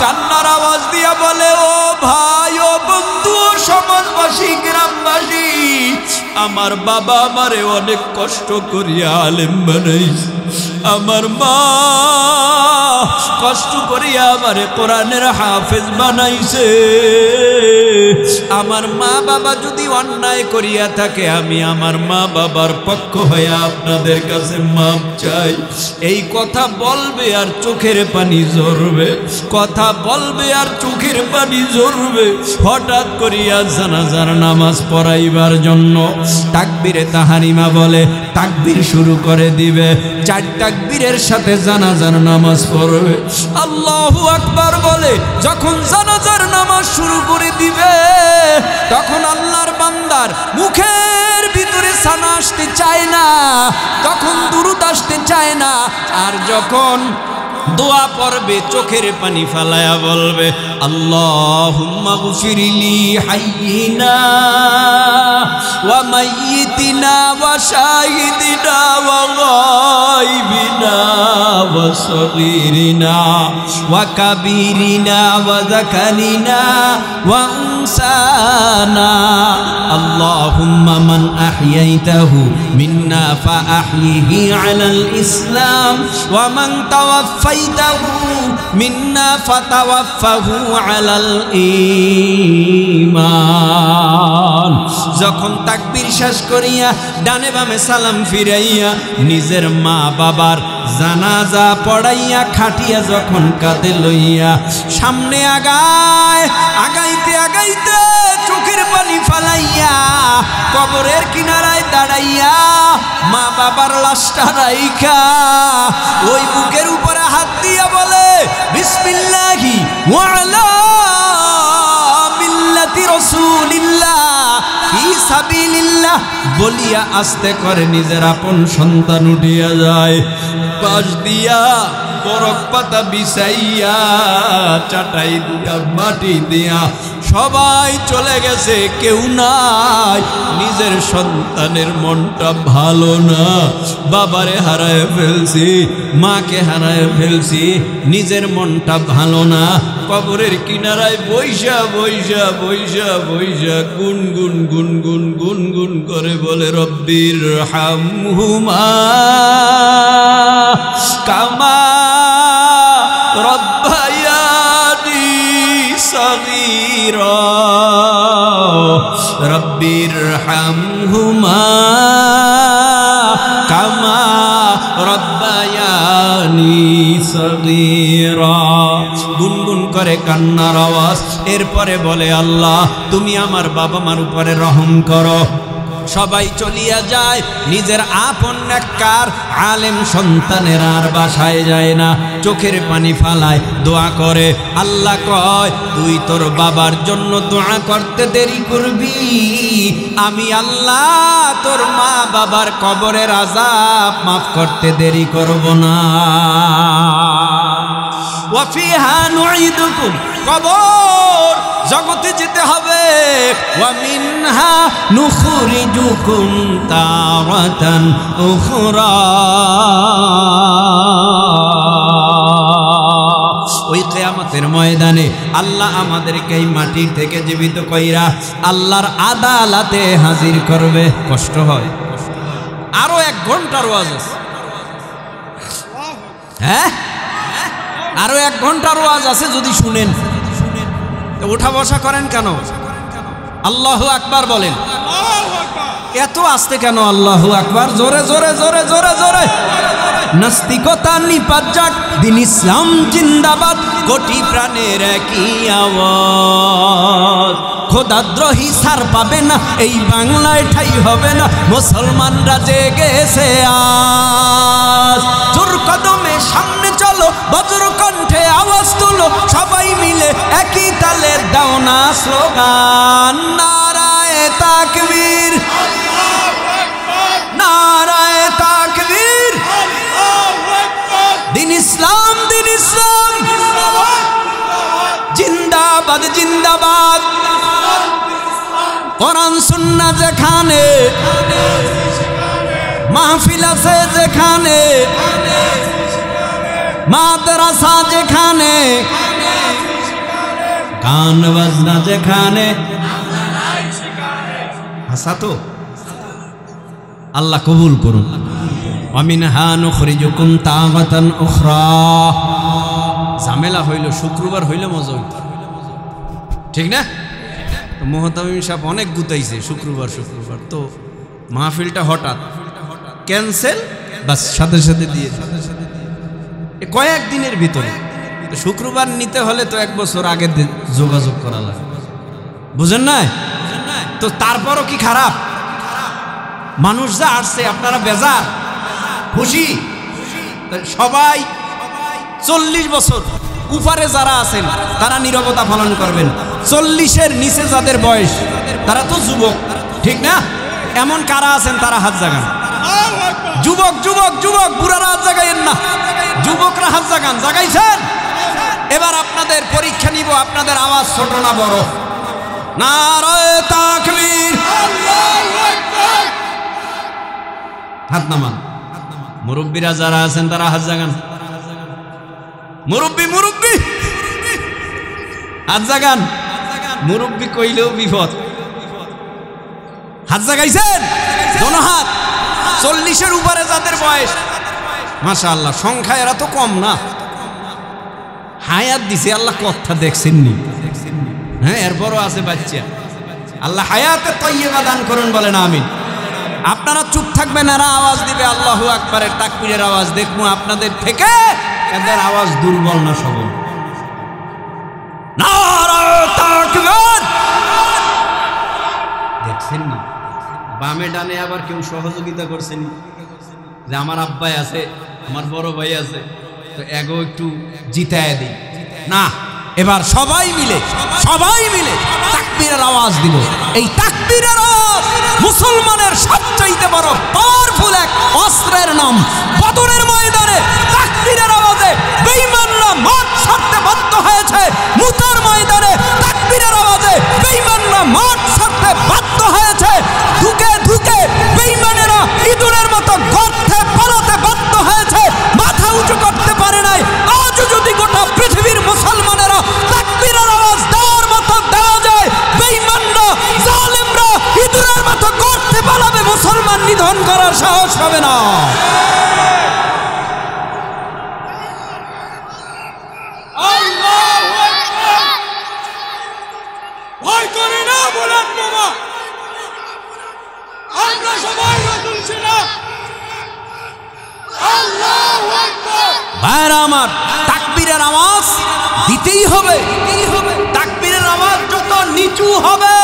কান্নার আওয়াজ দিয়া বলে, ও ভাই, ও বন্ধু, ও সমাজবাসী, গ্রামবাসী, আমার বাবা আমারে অনেক কষ্ট করিয়া আলেম বানাইছে, আমার মা কষ্ট করিয়া আমারে কোরআনের হাফেজ বানাইছে। আমার মা বাবা যদি অন্যায় করিয়া থাকে, আমি আমার মা বাবার পক্ষ হয়ে আপনাদের কাছে মাপ চাই। এই কথা বলবে আর চোখের পানি ঝরবে, কথা বলবে আর চোখের পানি ঝরবে। হঠাৎ করিয়া জানাজার নামাজ পড়াইবার জন্য তাকবীরে তাহারিমা বলে তাকবীর শুরু করে দিবে। 4 তাকবীরের সাথে জানাজার নামাজ পড়বে। আল্লাহু আকবার বলে যখন জানাজার নামাজ শুরু করে দিবে, তখন আল্লাহর বান্দার মুখের ভিতরে সানা আসতে চায় না, তখন দুরূদ আসতে চায় না। আর যখন দোয়া পড়বে চোখের পানি ফালায়া বলবে, আল্লাহুম্মা গফিরলি হাইয়িনা ওয়া মাইয়িতিনা ওয়া শাহিদিনা ওয়া গায়বিনা ওয়া সগীরিনা ওয়া কাবীরিনা ওয়া যাকারিনা ওয়া উনসানা। আল্লাহুম্মা মান আহইয়াইতাহু মিন্না ফাআহইহি আলাল ইসলাম ওয়া মান তাওয়াফাইতাহু মিন্না ফাতাওয়াফাহু আলাল ঈমান। যখন তাকবীর শেষ করিয়া ডানে বামে সালাম ফিরাইয়া নিজের মা বাবার জানাজা পড়াইয়া খাটিয়া যখন কাঁধে লইয়া সামনে আগাইতে আগাইতে চোখের পানি ফালাইয়া কবরের কিনারায় দাঁড়াইয়া মা বাবার লাশটা রাইখা ওই বুকের উপরে হাত দিয়া বলে, বিসমিল্লাহি ওয়া আলা মিল্লাতি রাসূলিল্লাহ ফি সাবিলিল্লাহ বলিয়া আস্তে করে নিজের আপন সন্তান উঠিয়া যায়, পাশ দিয়া বরক পাতা বিছাইয়া চাটাই দিয়া মাটি দিয়া সবাই চলে গেছে, কেউ নাই। নিজের সন্তানের মনটা ভালো না, বাবারে হারায় ফেলছি, মাকে হারায় ফেলছি, নিজের মনটা ভালো না। কবরের কিনারায় বৈশা বৈশা বৈশা বৈশা গুনগুন গুনগুন গুনগুন করে বলে রব্বির হামহুমা কামা রব্বায়ানি সগীরা রব্বির হামহুমা কামা রব্বায়ানি সগীরা। গুনগুন করে কান্নার আওয়াজ। এরপরে বলে আল্লাহ তুমি আমার বাবা মার উপরে রহম করো। সবাই চলিয়া যায়, নিজের আপন নেককার আলেম সন্তানেরা আর বাসায় যায় না, চোখের পানি ফালায়, দোয়া করে। আল্লাহ কয় তুই তোর বাবার জন্য দোয়া করতে দেরি করবি, আমি আল্লাহ তোর মা বাবার কবরের আযাব মাফ করতে দেরি করব না। ওয়াফিহা নুঈদুকুম, কবর জগতে যেতে হবে। ওয়া মিনহা নুখরিজুকুম তারাতান উখরা, ওই কিয়ামতের ময়দানে আল্লাহ আমাদেরকে এই মাটির থেকে জীবিত কইরা আল্লাহর আদালতে হাজির করবে। কষ্ট হয়। আরো 1 ঘন্টার ওয়াজ আছে, হ্যাঁ আরো 1 ঘন্টার ওয়াজ আছে, যদি শুনেন। উঠা বসা করেন কেন? আল্লাহু আকবার বলেন। এত আস্তে কেন আল্লাহু আকবার? জোরে জোরে জোরে জোরে জোরে। নাস্তিকতা নিপাত যাক, দিন ইসলাম জিন্দাবাদ, কোটি প্রাণের একই আওয়াজ। খোদাদ্রোহী সার পাবে না, এই বাংলায় ঠাই হবে না, মুসলমানরা জেগেছে আজ। জোর কদমে সামনে চলো, বজ্র কণ্ঠে আওয়াজ তুলো, সবাই মিলে একই তালে দাও না স্লোগান, নারায়ে তাকবীর, নারায়ে তাকবীর, দিন ইসলাম, দিন ইসলাম জিন্দাবাদ, জিন্দাবাদ। কোরআন সুন্নাহ যেখানে, মাহফিল আছে যেখানে, মাদ্রাসা যেখানে, গান বাজনা যেখানে, হাসা তো আল্লাহ কবুল করুন। ওয়া মিনহা নুখরিজুকুম তারাতান উখরা। ঝামেলা হইল, শুক্রবার হইলে মজা হইত, ঠিক না? তো মুহতামিম সাহেব অনেক গুতাইছে শুক্রবার শুক্রবার, তো মাহফিলটা হঠাৎ ক্যান্সেল, বাস সাথে সাথে দিয়ে কয়েক দিনের ভিতরে। তো শুক্রবার নিতে হলে তো 1 বছর আগে যোগাযোগ করা লাগে, বুঝেন না? তো তারপরও কি খারাপ? মানুষ যা আসছে আপনারা বেজার, খুশি? সবাই 40 বছর উপরে যারা আছেন তারা নীরবতা পালন করবেন। 40-এর নিচে যাদের বয়স তারা তো যুবক, ঠিক না? এমন কারা আছেন তারা হাত জাগান। যুবক যুবক যুবক, বুড়ারা হাত জাগাইয়েন না, যুবকরা হাত জাগান। জাগাইছেন? এবার আপনাদের পরীক্ষা নিব, আপনাদের আওয়াজ ছোট না বড়। নারায়ে তাকবীর, আল্লাহু আকবার। হাত নামান। মুরব্বীরা যারা আছেন তারা হাত জাগান। মুরব্বী মুরব্বী হাত জাগান। মুরব্বী কইলেও বিপদ। হাত জাগাইছেন? দোনো হাত। 40-এর উপরে যাদের বয়স, মাশাআল্লাহ, সংখ্যা এরা তো কম না। হায়াত দিছে আল্লাহ, কথা দেখছেননি? হ্যাঁ, এরপরও আছে বাচ্চা। আল্লাহ হায়াতে তাইয়্যিবা দান করুন, বলেন আমিন। আপনারা চুপ থাকবেন, এরা আওয়াজ দিবে আল্লাহু আকবারের তাকবীরের আওয়াজ। দেখবো আপনাদের থেকে এদের আওয়াজ দুর্বল না সবল। নারায়ে তাকবীর। দেখছেন না? বামে ডানে আবার কেউ সহযোগিতা করছেন, যে আমার আব্বাই আছে, আমার বড় ভাই আছে, তো এগো একটু জিতায় দিই না। এবার সবাই মিলে তাকবীরের আওয়াজ দিব। এই তাকবীরের আওয়াজ মুসলমানের সবচাইতে বড় পাওয়ারফুল এক অস্ত্রের নাম। বদরের ময়দানে তাকবীরের আওয়াজে বেঈমানরা মাঠ ছাড়তে বাধ্য হয়েছে। মুতার ময়দানে তাকবীরের আওয়াজে বেঈমানরা মাঠ ছাড়তে বাধ্য হয়েছে। ধুকে ধুকে বেঈমানেরা ইঁদুরের মতো গর্তে পালাতে বাধ্য হয়েছে, মাথা উঁচু করতে পারে নাই। আজ যদি গোটা পৃথিবীর মুসলমানেরা তাকবীরের আওয়াজ দেওয়ার মতো দেওয়া যায়, বেঈমানরা জালেমরা ইঁদুরের মতো গর্তে পালাবে, মুসলমান নিধন করার সাহস হবে না। ভয় করি না বলেন বাবা, আমরা সবাই রাসূল ছিলাম। আল্লাহু আকবার। ভাইরা আমার, তাকবীরের আওয়াজ দিতেই হবে। তাকবীরের আওয়াজ যত নিচু হবে,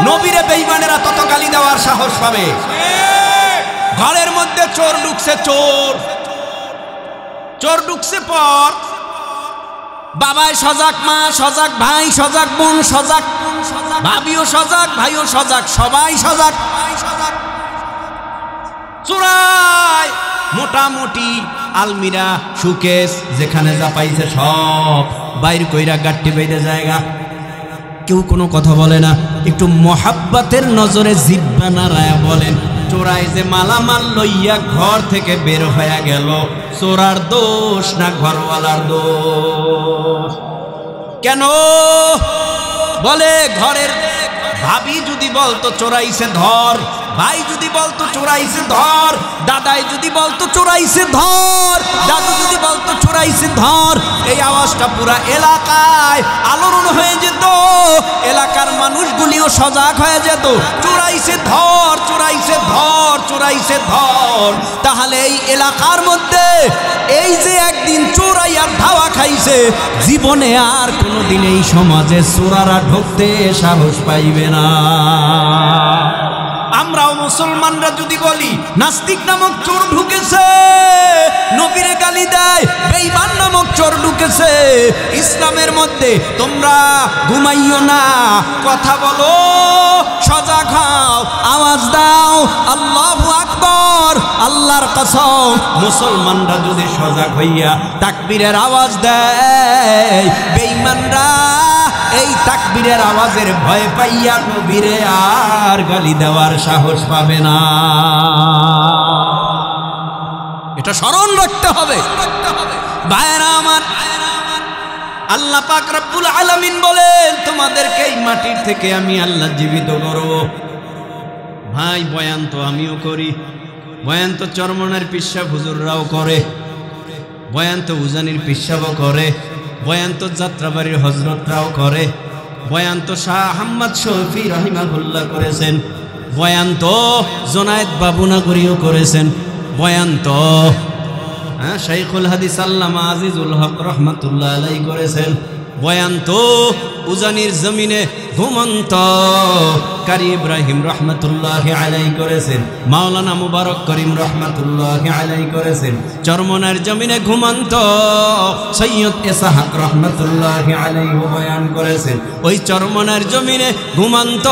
নবীরে বেঈমানেরা তত গালি দেওয়ার সাহস পাবে। ঘরের মধ্যে চোর ঢুকছে, চোর ঢুকছে পর বাবাই সজাগ, মা সজাগ, ভাই সজাগ, বোন সজাগ, ভাবিও সজাগ, ভাইও সজাগ, সবাই সজাগ। চোরাই মোটামুটি আলমিরা, সুকেস যেখানে যা পাইছে সব বাইর কইরা গাট্টি বেঁধে জায়গা। কেউ কোনো কথা বলে না। একটু মহাব্বতের নজরে জিহ্বা নাড়ায়া বলেন, চোরাই যে মালামাল লইয়া ঘর থেকে বের হয়ে গেল, চোরার দোষ না ঘরওয়ালার দোষ? কেন বলে? ঘরের ভাবি যদি বলতো চোরাইছে ধর, ভাই যদি বলতো চোরাইছে ধর, দাদাই যদি বলতো চোরাইছে ধর, দাদু যদি বলতো চোরাইছে ধর, এই আওয়াজটা পুরা এলাকায় আলোড়ন হয়ে যেত। এলাকার মানুষগুলিও সজাগ হয়ে যেত, চোরাইছে ধর, চোরাইছে ধর, চোরাইছে ধর। তাহলে এই এলাকার মধ্যে এই যে একদিন চোরাইয়ার ধাওয়া খাইছে, জীবনে আর কোনোদিন এই সমাজে চোরারা ঢুকতে সাহস পাইবে না। আমরাও মুসলমানরা যদি বলি নাস্তিক নামক চোর ঢুকেছে, নবীরে গালি দেয়, বেঈমান নামক চোর ঢুকেছে ইসলামের মধ্যে, তোমরা ঘুমাইও না, কথা বলো, সজাগ হও, আওয়াজ দাও, আল্লাহু আকবার। আল্লাহর কসম, মুসলমানরা যদি সজাগ হইয়া তাকবীরের আওয়াজ দেয়, বেঈমানরা এই তাকবীরের আওয়াজের ভয় পাইয়া নবীরে আর গালি দেওয়ার সাহস পাবে না। এটা স্মরণ রাখতে হবে। ভাইরা আমার, আল্লাহ পাক রব্বুল আলামিন বলেন, তোমাদেরকে এই মাটির থেকে আমি আল্লাহ জীবিত করব। ভাই, বয়ান তো আমিও করি, বয়ান তো চরমনের পিসা হুজুররাও করে, বয়ান তো উজানির পিসাবও করে, বয়ান তো যাত্রাবাড়ির হজরতরাও করে, বয়ান তো শাহ আহমদ শফি রাহিমাহুল্লাহ করেছেন, বয়ান তো জোনায়েদ বাবুনাগরীও করেছেন, বয়ান তো শাইখুল হাদিস আল্লামা আজিজুল হক রহমাতুল্লাহ আলাইহি করেছেন, বয়ান তো উজানির জমিনে ঘুমন্ত কারি ইব্রাহিম রহমাতুল্লাহ আলাইহি করেছেন, মাওলানা মুবারক করিম রহমাতুল্লাহ আলাইহি করেছেন, চরমনের জমিনে ঘুমন্ত সৈয়দ ইসহাক রহমাতুল্লাহ আলাইহি বয়ান করেছেন, ওই চরমনের জমিনে ঘুমন্ত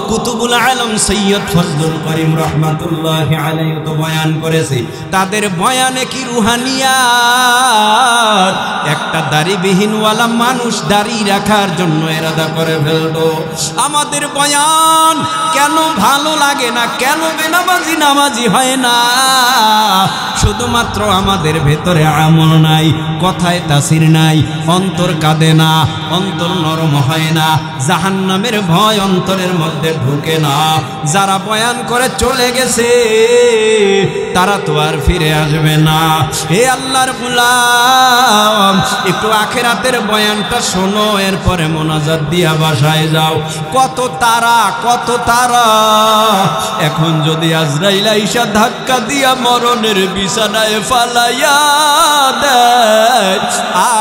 কুতুবুল আলম সৈয়দ ফজলুল করিম রহমাতুল্লাহ আলাইহি তো বয়ান করেছে। তাদের বয়ানে কি রুহানিয়াত? একটা দাড়িবিহীনওয়ালা মানুষ দাড়ি রাখার জন্য এরাদা করে ফেলতো। আমাদের বয়ান কেন ভালো লাগে না? কেন বেনামাজি নামাজি হয় না? শুধুমাত্র আমাদের ভেতরে আমল নাই, কথায় তাসির নাই, অন্তর কাঁদে না, অন্তর নরম হয় না, জাহান্নামের ভয় অন্তরের মধ্যে ঢুকে না। যারা বয়ান করে চলে গেছে তারা তো আর ফিরে আসবে না। হে আল্লাহর গোলাম, একটু আখিরাতের বয়ানটা শোনো, এরপরে মোনাজাত দিয়া বাসায় যাও। কত কত তারা। এখন যদি আজরাইল আইসা ধাক্কা দিয়া মরণের বিছানায় ফালাইয়া দেয়,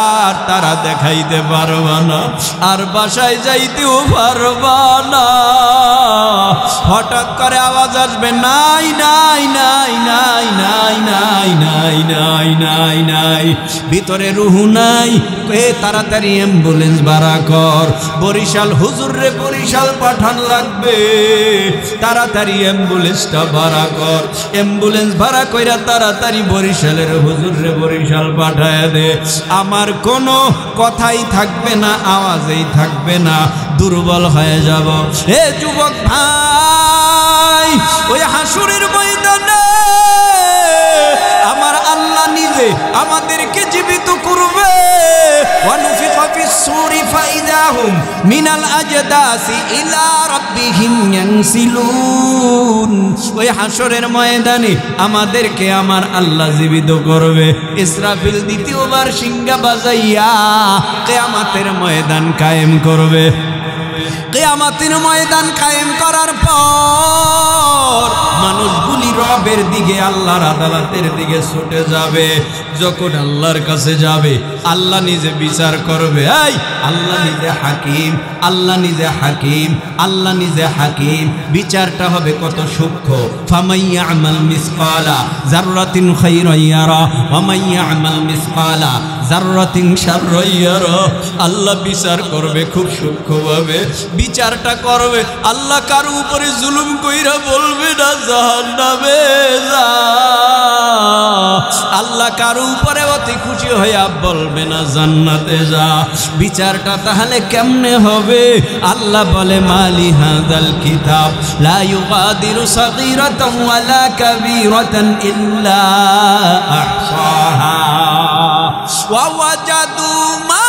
আর তারা দেখাইতে পারবা না, আর বাসায় যাইতেও পারবা না। হঠাৎ করে আওয়াজ আসবে, নাই নাই নাই নাই নাই নাই নাই নাই নাই নাই, ভিতরে রুহু নাই। তাড়াতাড়ি অ্যাম্বুলেন্স ভাড়া কর, বরিশাল হুজুর রে বরিশাল পাঠান লাগবে, তাড়াতাড়ি অ্যাম্বুলেন্সটা ভাড়া কর। অ্যাম্বুলেন্স ভাড়া কইরা তাড়াতাড়ি বরিশালের হুজুর রে বরিশাল পাঠায় দে। আমার কোনো কথাই থাকবে না, আওয়াজেই থাকবে না, দুর্বল হয়ে যাব। হে যুবক ভাই, ওই হাসুরের ময়দানে আমার আল্লাহ নিজে আমাদেরকে জীবিত করবে। ওয়ানুফিখা ফিস-সূরি ফাইযা হুম মিনাল আজদাসি ইলা রাব্বিহিম ইয়ানসিলুন। ওই হাসরের ময়দানে আমাদেরকে আমার আল্লাহ জীবিত করবে। ইসরাফিল দ্বিতীয়বার সিংহা বাজাইয়া কিয়ামতের ময়দান কায়েম করবে। কিয়ামতের ময়দান কায়েম করার পর মানুষগুলি রবের দিকে, আল্লাহর আদালতের দিকে ছুটে যাবে। যখন আল্লাহর কাছে যাবে, আল্লাহ নিজে বিচার করবে। এই আল্লাহ নিজে হাকিম, আল্লাহ নিজে হাকিম, আল্লাহ নিজে হাকিম। বিচারটা হবে কত সূক্ষ্ম। ফামাইয়া আমাল মিসকালা যাররাতিন খাইরান ইয়ারা ওয়া মাইয়া আমাল মিসকালা যাররাতিন শাররান ইয়ারা। আল্লাহ বিচার করবে খুব সূক্ষ্মভাবে, বিচারটা করবে। আল্লাহ কারো উপরে জুলুম কইরা বলবে না জাহান্নামে যা। আল্লাহ কারো উপরে অতি খুশি হইয়া বলবে না জান্নাতে যা। বিচারটা তাহলে কেমনে হবে? আল্লাহ বলে, মালি হাযাল কিতাব লা ইউগাদিরু সাগীরাতান ওয়ালা কাবীরাতান ইল্লা আহসাহা ওয়া ওয়াজাদু মা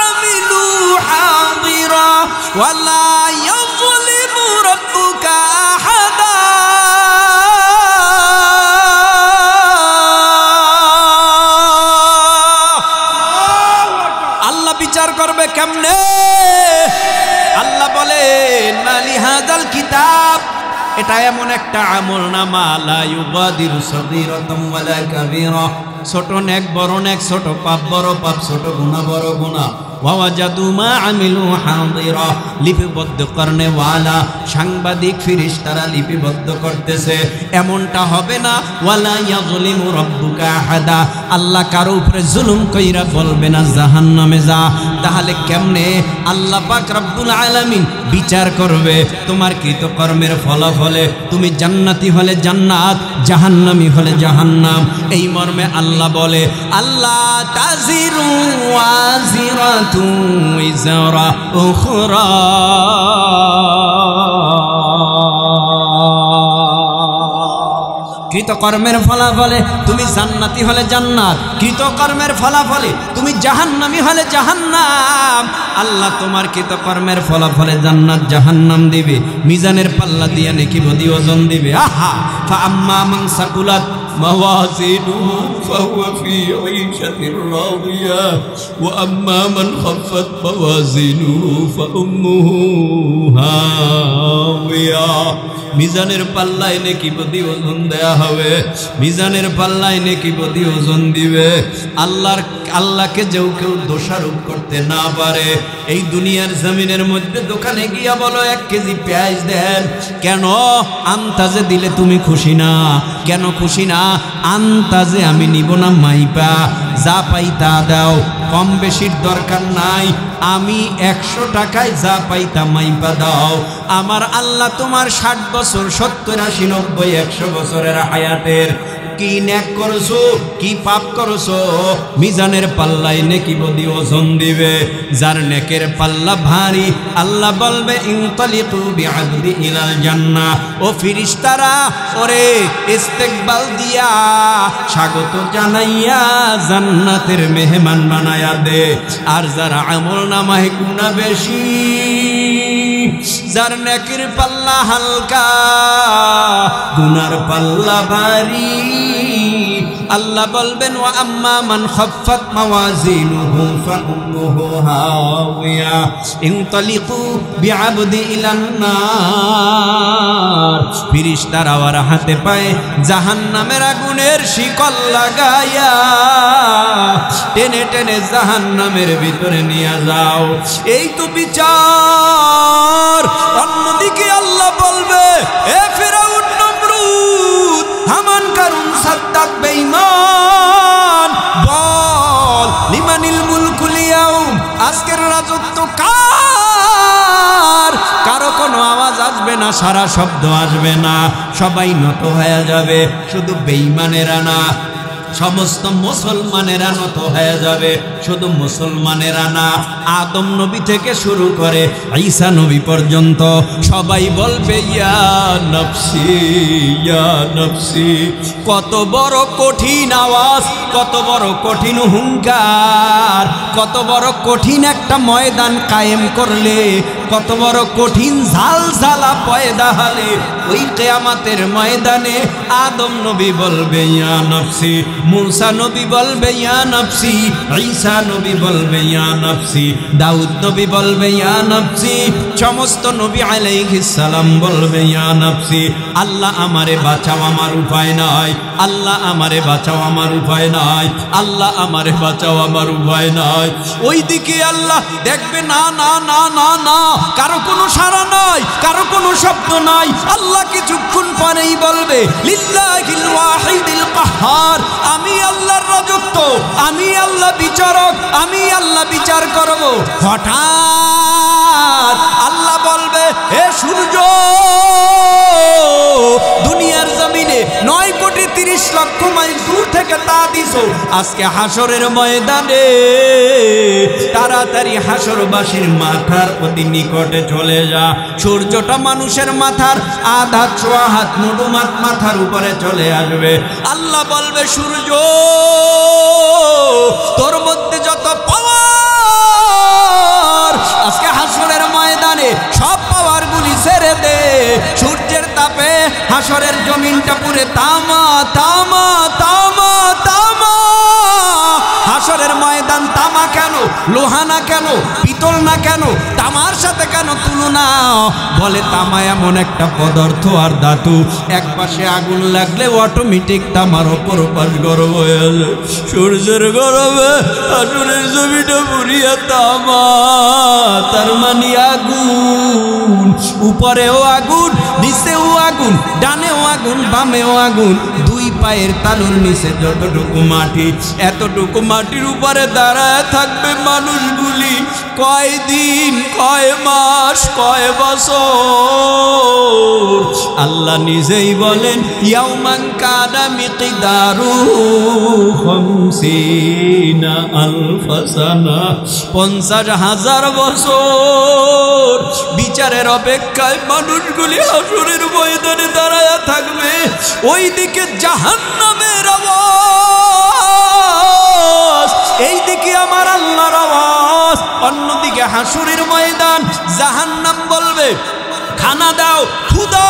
আমিলু হাদিরা ওয়ালা ইয়াযলিমু রাব্বুকা আহাদা। আল্লাহ বিচার করবে কেমনে? আল্লাহ বলেন, মালি হাযাল কিতাব, এটা এমন একটা আমলনামা লা ইউগাদিরু সাগীরাতান ওয়ালা কাবীরা, ছোট নেক বড় নেক, ছোট পাপ বড় পাপ, ছোট গুনাহ বড় গুনাহ। ওয়াজাদু মা আমিলু হাদিরা, লিপিবদ্ধ করনে ওয়ালা, সাংবাদিক ফেরেশতারা লিপিবদ্ধ করতেছে। এমনটা হবে না। ওয়ালা ইয়াযলিমু রাব্বুকা আহাদা, আল্লাহ কারো উপরে জুলুম কইরা বলবে না জাহান্নামে যা। তাহলে কেমনে আল্লাহ পাক রব্বুল আলামিন বিচার করবে? তোমার কৃতকর্মের ফলাফলে তুমি জান্নাতি হলে জান্নাত, জাহান্নামী হলে জাহান্নাম। এই মর্মে আল্লাহ বলে, আল্লাহ তাজিরু ওয়াজিরাতুন উযরা উখরা। কৃতকর্মের ফলাফলে তুমি জান্নাতি হলে জান্নাত, কৃতকর্মের ফলাফলে তুমি জাহান্নামী হলে জাহান্নাম। আল্লাহ তোমার কৃতকর্মের ফলাফলে জান্নাত জাহান্নাম দিবে, মিজানের পাল্লা দিয়ে নেকি বদি ওজন দিবে। আহা, ফাআম্মা মান সাকুলাত মাওয়াজিনুহু ফাহুয়া ফি ঈশাতির রাদিয়া ওয়া আম্মা মান খাফফাত মাওয়াজিনুহু ফাউম্মুহু হাওিয়া। মিজানের পাল্লায় নেকি বদি ওজন দেয়া হবে, মিজানের পাল্লায় নেকি বদি ওজন দিবে। আল্লাহকে যেও কেউ দোষারোপ করতে না পারে। এই দুনিয়ার জমিনের মধ্যে দোকানে গিয়া বলো 1 কেজি পেঁয়াজ দেন, কেন আন্তাজে দিলে তুমি খুশি না? কেন খুশি না? আন্তাজে আমি নিব না, মাইপা যা পাই তা দাও, কম বেশির দরকার নাই। আমি 100 টাকায় যা পাই তা মাইপা দাও। আমার আল্লাহ তোমার 60 বছর 70 80 90 100 বছরের হায়াতের কি নেক করছো, কি পাপ করছো, মিজানের পাল্লায় নেকি বদি ওজন দিবে। যার নেকের পাল্লা ভারী, আল্লাহ বলবে ইনতালিকু বিআবদি ইলাল জান্নাহ। ও ফেরেশতারা, ওরে ইস্তেকবাল দিয়া স্বাগত জানাইয়া জান্নাতের মেহমান বানায়া দে। আর যারা আমল নামায় গুনাহ বেশি, যার নেকির পাল্লা হালকা গুনার পাল্লা ভারী আল্লাহ বলবেন ওয়া আম্মা মান খাফফাত মাওয়াজিনুহু ফাউম্মুহু হাওিয়া ইনতালিকু বিআবদি ইলান নার ফেরেশতারা ওর হাতে পায়ে জাহান্নামের আগুনের শিকল লাগায়া টেনে টেনে জাহান্নামের ভিতরে নিয়ে যাও। এই তো বিচার। অন্যদিকে আল্লাহ বলবে এ ফিরাউন নমরুদ হামান কারুন সাদ্দাক বেঈমান বল লিমানিল মুলকুল ইয়াউম আজকের রাজত্ব কার? কারো কোনো আওয়াজ আসবে না, সারা শব্দ আসবে না, সবাই নত হয়ে যাবে। শুধু বেঈমানেরা না, সমস্ত মুসলমানেরা নত হয়ে যাবে। শুধু মুসলমানেরা না, আদম নবী থেকে শুরু করে ঈসা নবী পর্যন্ত সবাই বলবে ইয়া নফসি ইয়া নফসি। কত বড় কঠিন আওয়াজ, কত বড় কঠিন হুঙ্কার, কত বড় কঠিন একটা ময়দান কায়েম করলে, কত বড় কঠিন ঝালঝালা পয়দা হলে ওই কিয়ামতের ময়দানে আদম নবী বলবে ইয়া নফসি, मूसा नबी বলবে ইয়া নফসি, ঈসা নবী বলবে ইয়া নফসি, দাউদ নবী বলবে ইয়া নফসি, সমস্ত নবী আলাইহিস সালাম বলবে ইয়া নফসি। আল্লাহ আমারে বাঁচাও, আমার উপায় নাই। আল্লাহ আমারে বাঁচাও, আমার উপায় নাই। আল্লাহ আমারে বাঁচাও, আমার উপায় নাই। ওইদিকে আল্লাহ দেখবে না না না না না, কারো কোনো সাড়া নাই, কারো কোনো শব্দ নাই। আল্লাহ কিছুক্ষণ পরেই বলবে লিল্লাহিল ওয়াহিদিল কাহ্হার, আমি আল্লাহর রাজত্ব, আমি আল্লাহ বিচারক, আমি আল্লাহ বিচার করব। হঠাৎ আল্লাহ বলবে হে সূর্য, দুনিয়ার জমিনে 9,30,00,000 মাইল দূর থেকে তা দিছো, আজকে হাসরের ময়দানে তাড়াতাড়ি হাসরবাসীর মাথার অতি নিকটে চলে যা। সূর্যটা মানুষের মাথার আধা ছোঁয়া হাত মুঠো মাথার উপরে চলে আসবে। আল্লাহ বলবে সূর্য, তোর মধ্যে যত পাওয়ার আজকে হাসরের ময়দানে সব পাওয়ার গুলি ছেড়ে দে। সূর্যের তাপে হাসরের জমিনটা পুরে তামা তামা তামা তামা। হাসরের ময়দান তামা কেন, লোহা না কেন, পিতল না কেন, তামার সাথে কেন তুলনা? বলে তামা এমন একটা পদার্থ আর ধাতু, এক পাশে আগুন লাগলে অটোমেটিক তামার ওপর পাশ গরম হয়ে যায়। সূর্যের গরমে হাসরের জমিটা পুরিয়া তামা, তার মানে আগুন, উপরেও আগুন, নিচেও আগুন, ডানেও আগুন, বামেও আগুন। দুই পায়ের তালুর নিচে যতটুকু মাটি, এতটুকু মাটির উপরে দাঁড়ায় থাকবে মানুষগুলি কয় দিন, কয় মাস, কয় বছর। আল্লাহ নিজেই বলেন ইয়াউমান কানা মিকদারুহু 50 আলফ সানা, 50,000 বছর বিচারের অপেক্ষায় মানুষগুলি হাসরের ময়দানে দাঁড়ায়া থাকবে। ওইদিকে জাহান্নামের আওয়াজ, এইদিকে আমার আল্লাহর আওয়াজ। অন্যদিকে হাসরের ময়দান, জাহান্নাম বলবে খানা দাও, ক্ষুধা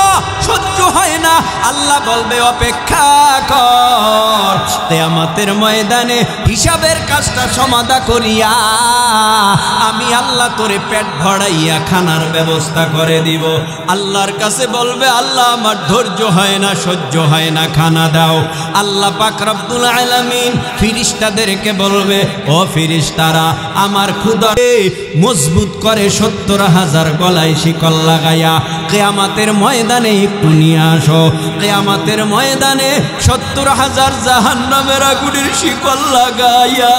সহ্য হয় না। আল্লাহ বলবে অপেক্ষা কর, কিয়ামতের ময়দানে হিসাবের কাজটা সমাধা করিয়া আমি আল্লাহ তোরে পেট ভরাইয়া খানার ব্যবস্থা করে দিব। আল্লাহর কাছে বলবে আল্লাহ আমার ধৈর্য হয় না, সহ্য হয় না, খানা দাও। আল্লাহ পাক রব্বুল আলামিন ফেরেশতাদেরকে বলবে ও ফেরেশতারা, আমার ক্ষুধা মজবুত করে 70,000 গলায় শিকল লাগাইয়া কিয়ামতের ময়দানে একটু নিয়ে আসো। কিয়ামতের ময়দানে 70,000 জাহান্নামের আগুনের শিকল লাগাইয়া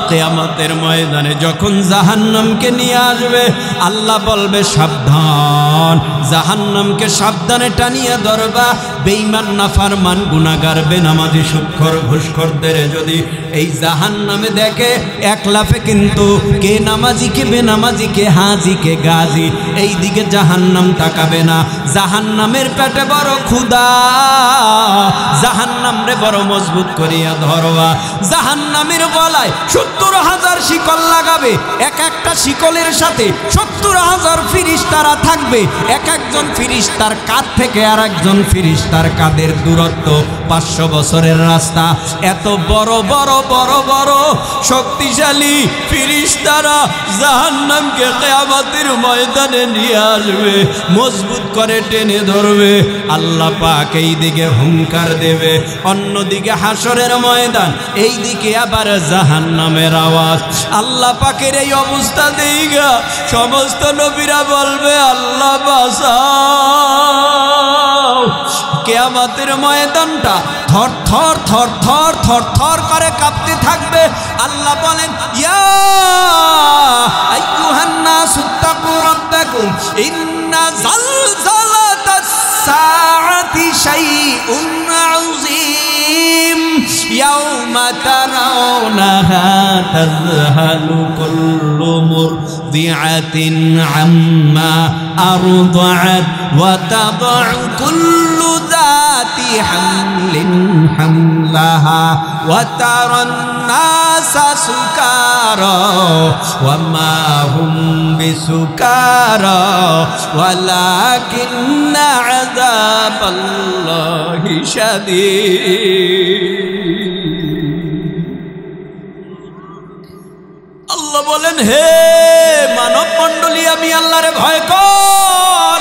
কিয়ামতের ময়দানে যখন জাহান্নামকে নিয়ে আসবে, আল্লাহ বলবে সাবধান, জাহান্নামকে সাবধানে টানিয়ে ধরবা, বেঈমান নাফরমান গুনাহগার বেনামাজি সুদখোর ঘুষখোরদের যদি এই জাহান্নামে দেখে এক লাফে কিন্তু কে নামাজি কে বেনামাজি কে হাজি কে গাজী এই দিকে জাহান্নাম তাকাবে না। জাহান্নামের পেটে বড় ক্ষুধা, জাহান্নাম রে বড় মজবুত করিয়া ধরবা। জাহান্নামের গলায় 70,000 শিকল লাগাবে, এক একটা শিকলের সাথে 70,000 ফিরিস্তারা থাকবে। এক একজন ফিরিস্তার কাঁধ থেকে আর একজন ফিরিস্তার কাঁধের দূরত্ব 500 বছরের রাস্তা। এত বড় বড় বড় বড় শক্তিশালী ফিরিস্তারা জাহান্নামকে কিয়ামতের ময়দানে নিয়ে আসবে, মজবুত করে টেনে ধরবে। আল্লাহ পাক এই দিকে হুঙ্কার দেবে, অন্যদিকে হাসরের ময়দান, এই দিকে আবার জাহান্নামের আওয়াজ। আল্লাহ পাকের এই অবস্থা দেইগা সমস্ত নবীরা বলবে আল্লাহ বাঁচাও। কিয়ামতের ময়দানটা থর থর থর থর থর থর করে কাঁপতে থাকবে। আল্লাহ বলেন ইয়া আইয়ুহান নাস ইত্তাকু রাব্বাকুম ইন্না যালযালাতাস সাআতি শাইউন আযীম ইয়াওমা তারাউনাহা তাযহালু কুল্লু মুরদিআতিন আম্মা আরদাআত ওয়া তাদউ কুল্লু যাতি হামলিন হামলাহা ওয়া তারান নাসা সুকারা ওয়া মা হুম বিসুকারা ওয়ালাকিন্না আযাবাল্লাহি শাদীদ। আল্লাহ বলেন হে মানব মণ্ডলী, আমি আল্লাহরে ভয় কর।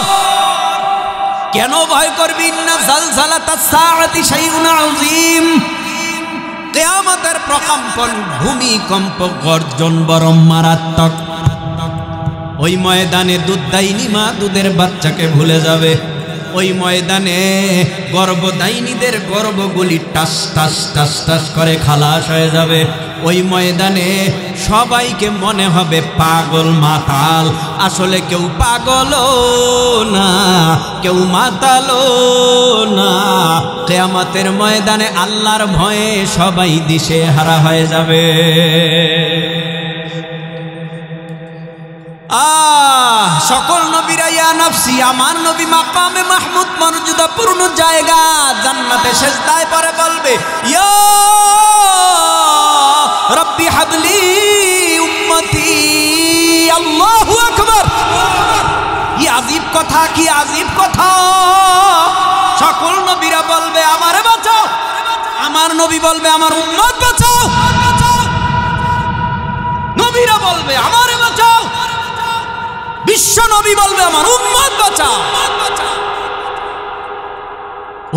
কেন ভয় করবি? ইন্না যালযালাতাস সাআতি শাইউন আযীম, কিয়ামতের প্রকম্পন, ভূমিকম্প, গর্জন বড় মারাত্মক। ওই ময়দানে দুধদাইনী মা দুধের বাচ্চাকে ভুলে যাবে। ওই ময়দানে গর্ভদাইনীদের গর্ভগুলি টাস টাস টাস টাস করে খালাস হয়ে যাবে। ওই ময়দানে সবাইকে মনে হবে পাগল মাতাল। আসলে কেউ পাগলও না, কেউ মাতালও না। কিয়ামতের ময়দানে আল্লাহর ভয়ে সবাই দিশেহারা হয়ে যাবে। সকল নবীরা ইয়া নাফসি, আমার নবী মাকামে মাহমুদ মর্যাদাপূর্ণ জায়গা জান্নাতে সেজদায় পড়ে বলবে ইয়া রব্বি হাবলি উম্মতি। আল্লাহু আকবার। কি আজীব কথা, কি আজীব কথা। সকল নবীরা বলবে আমারে বাঁচাও, আমার নবী বলবে আমার উম্মত বাঁচাও। নবীরা বলবে আমারে বাঁচাও, বিশ্ব নবী বলবে আমার উম্মত বাঁচাও।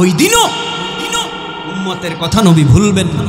ওই দিনও উম্মতের কথা নবী ভুলবেন না।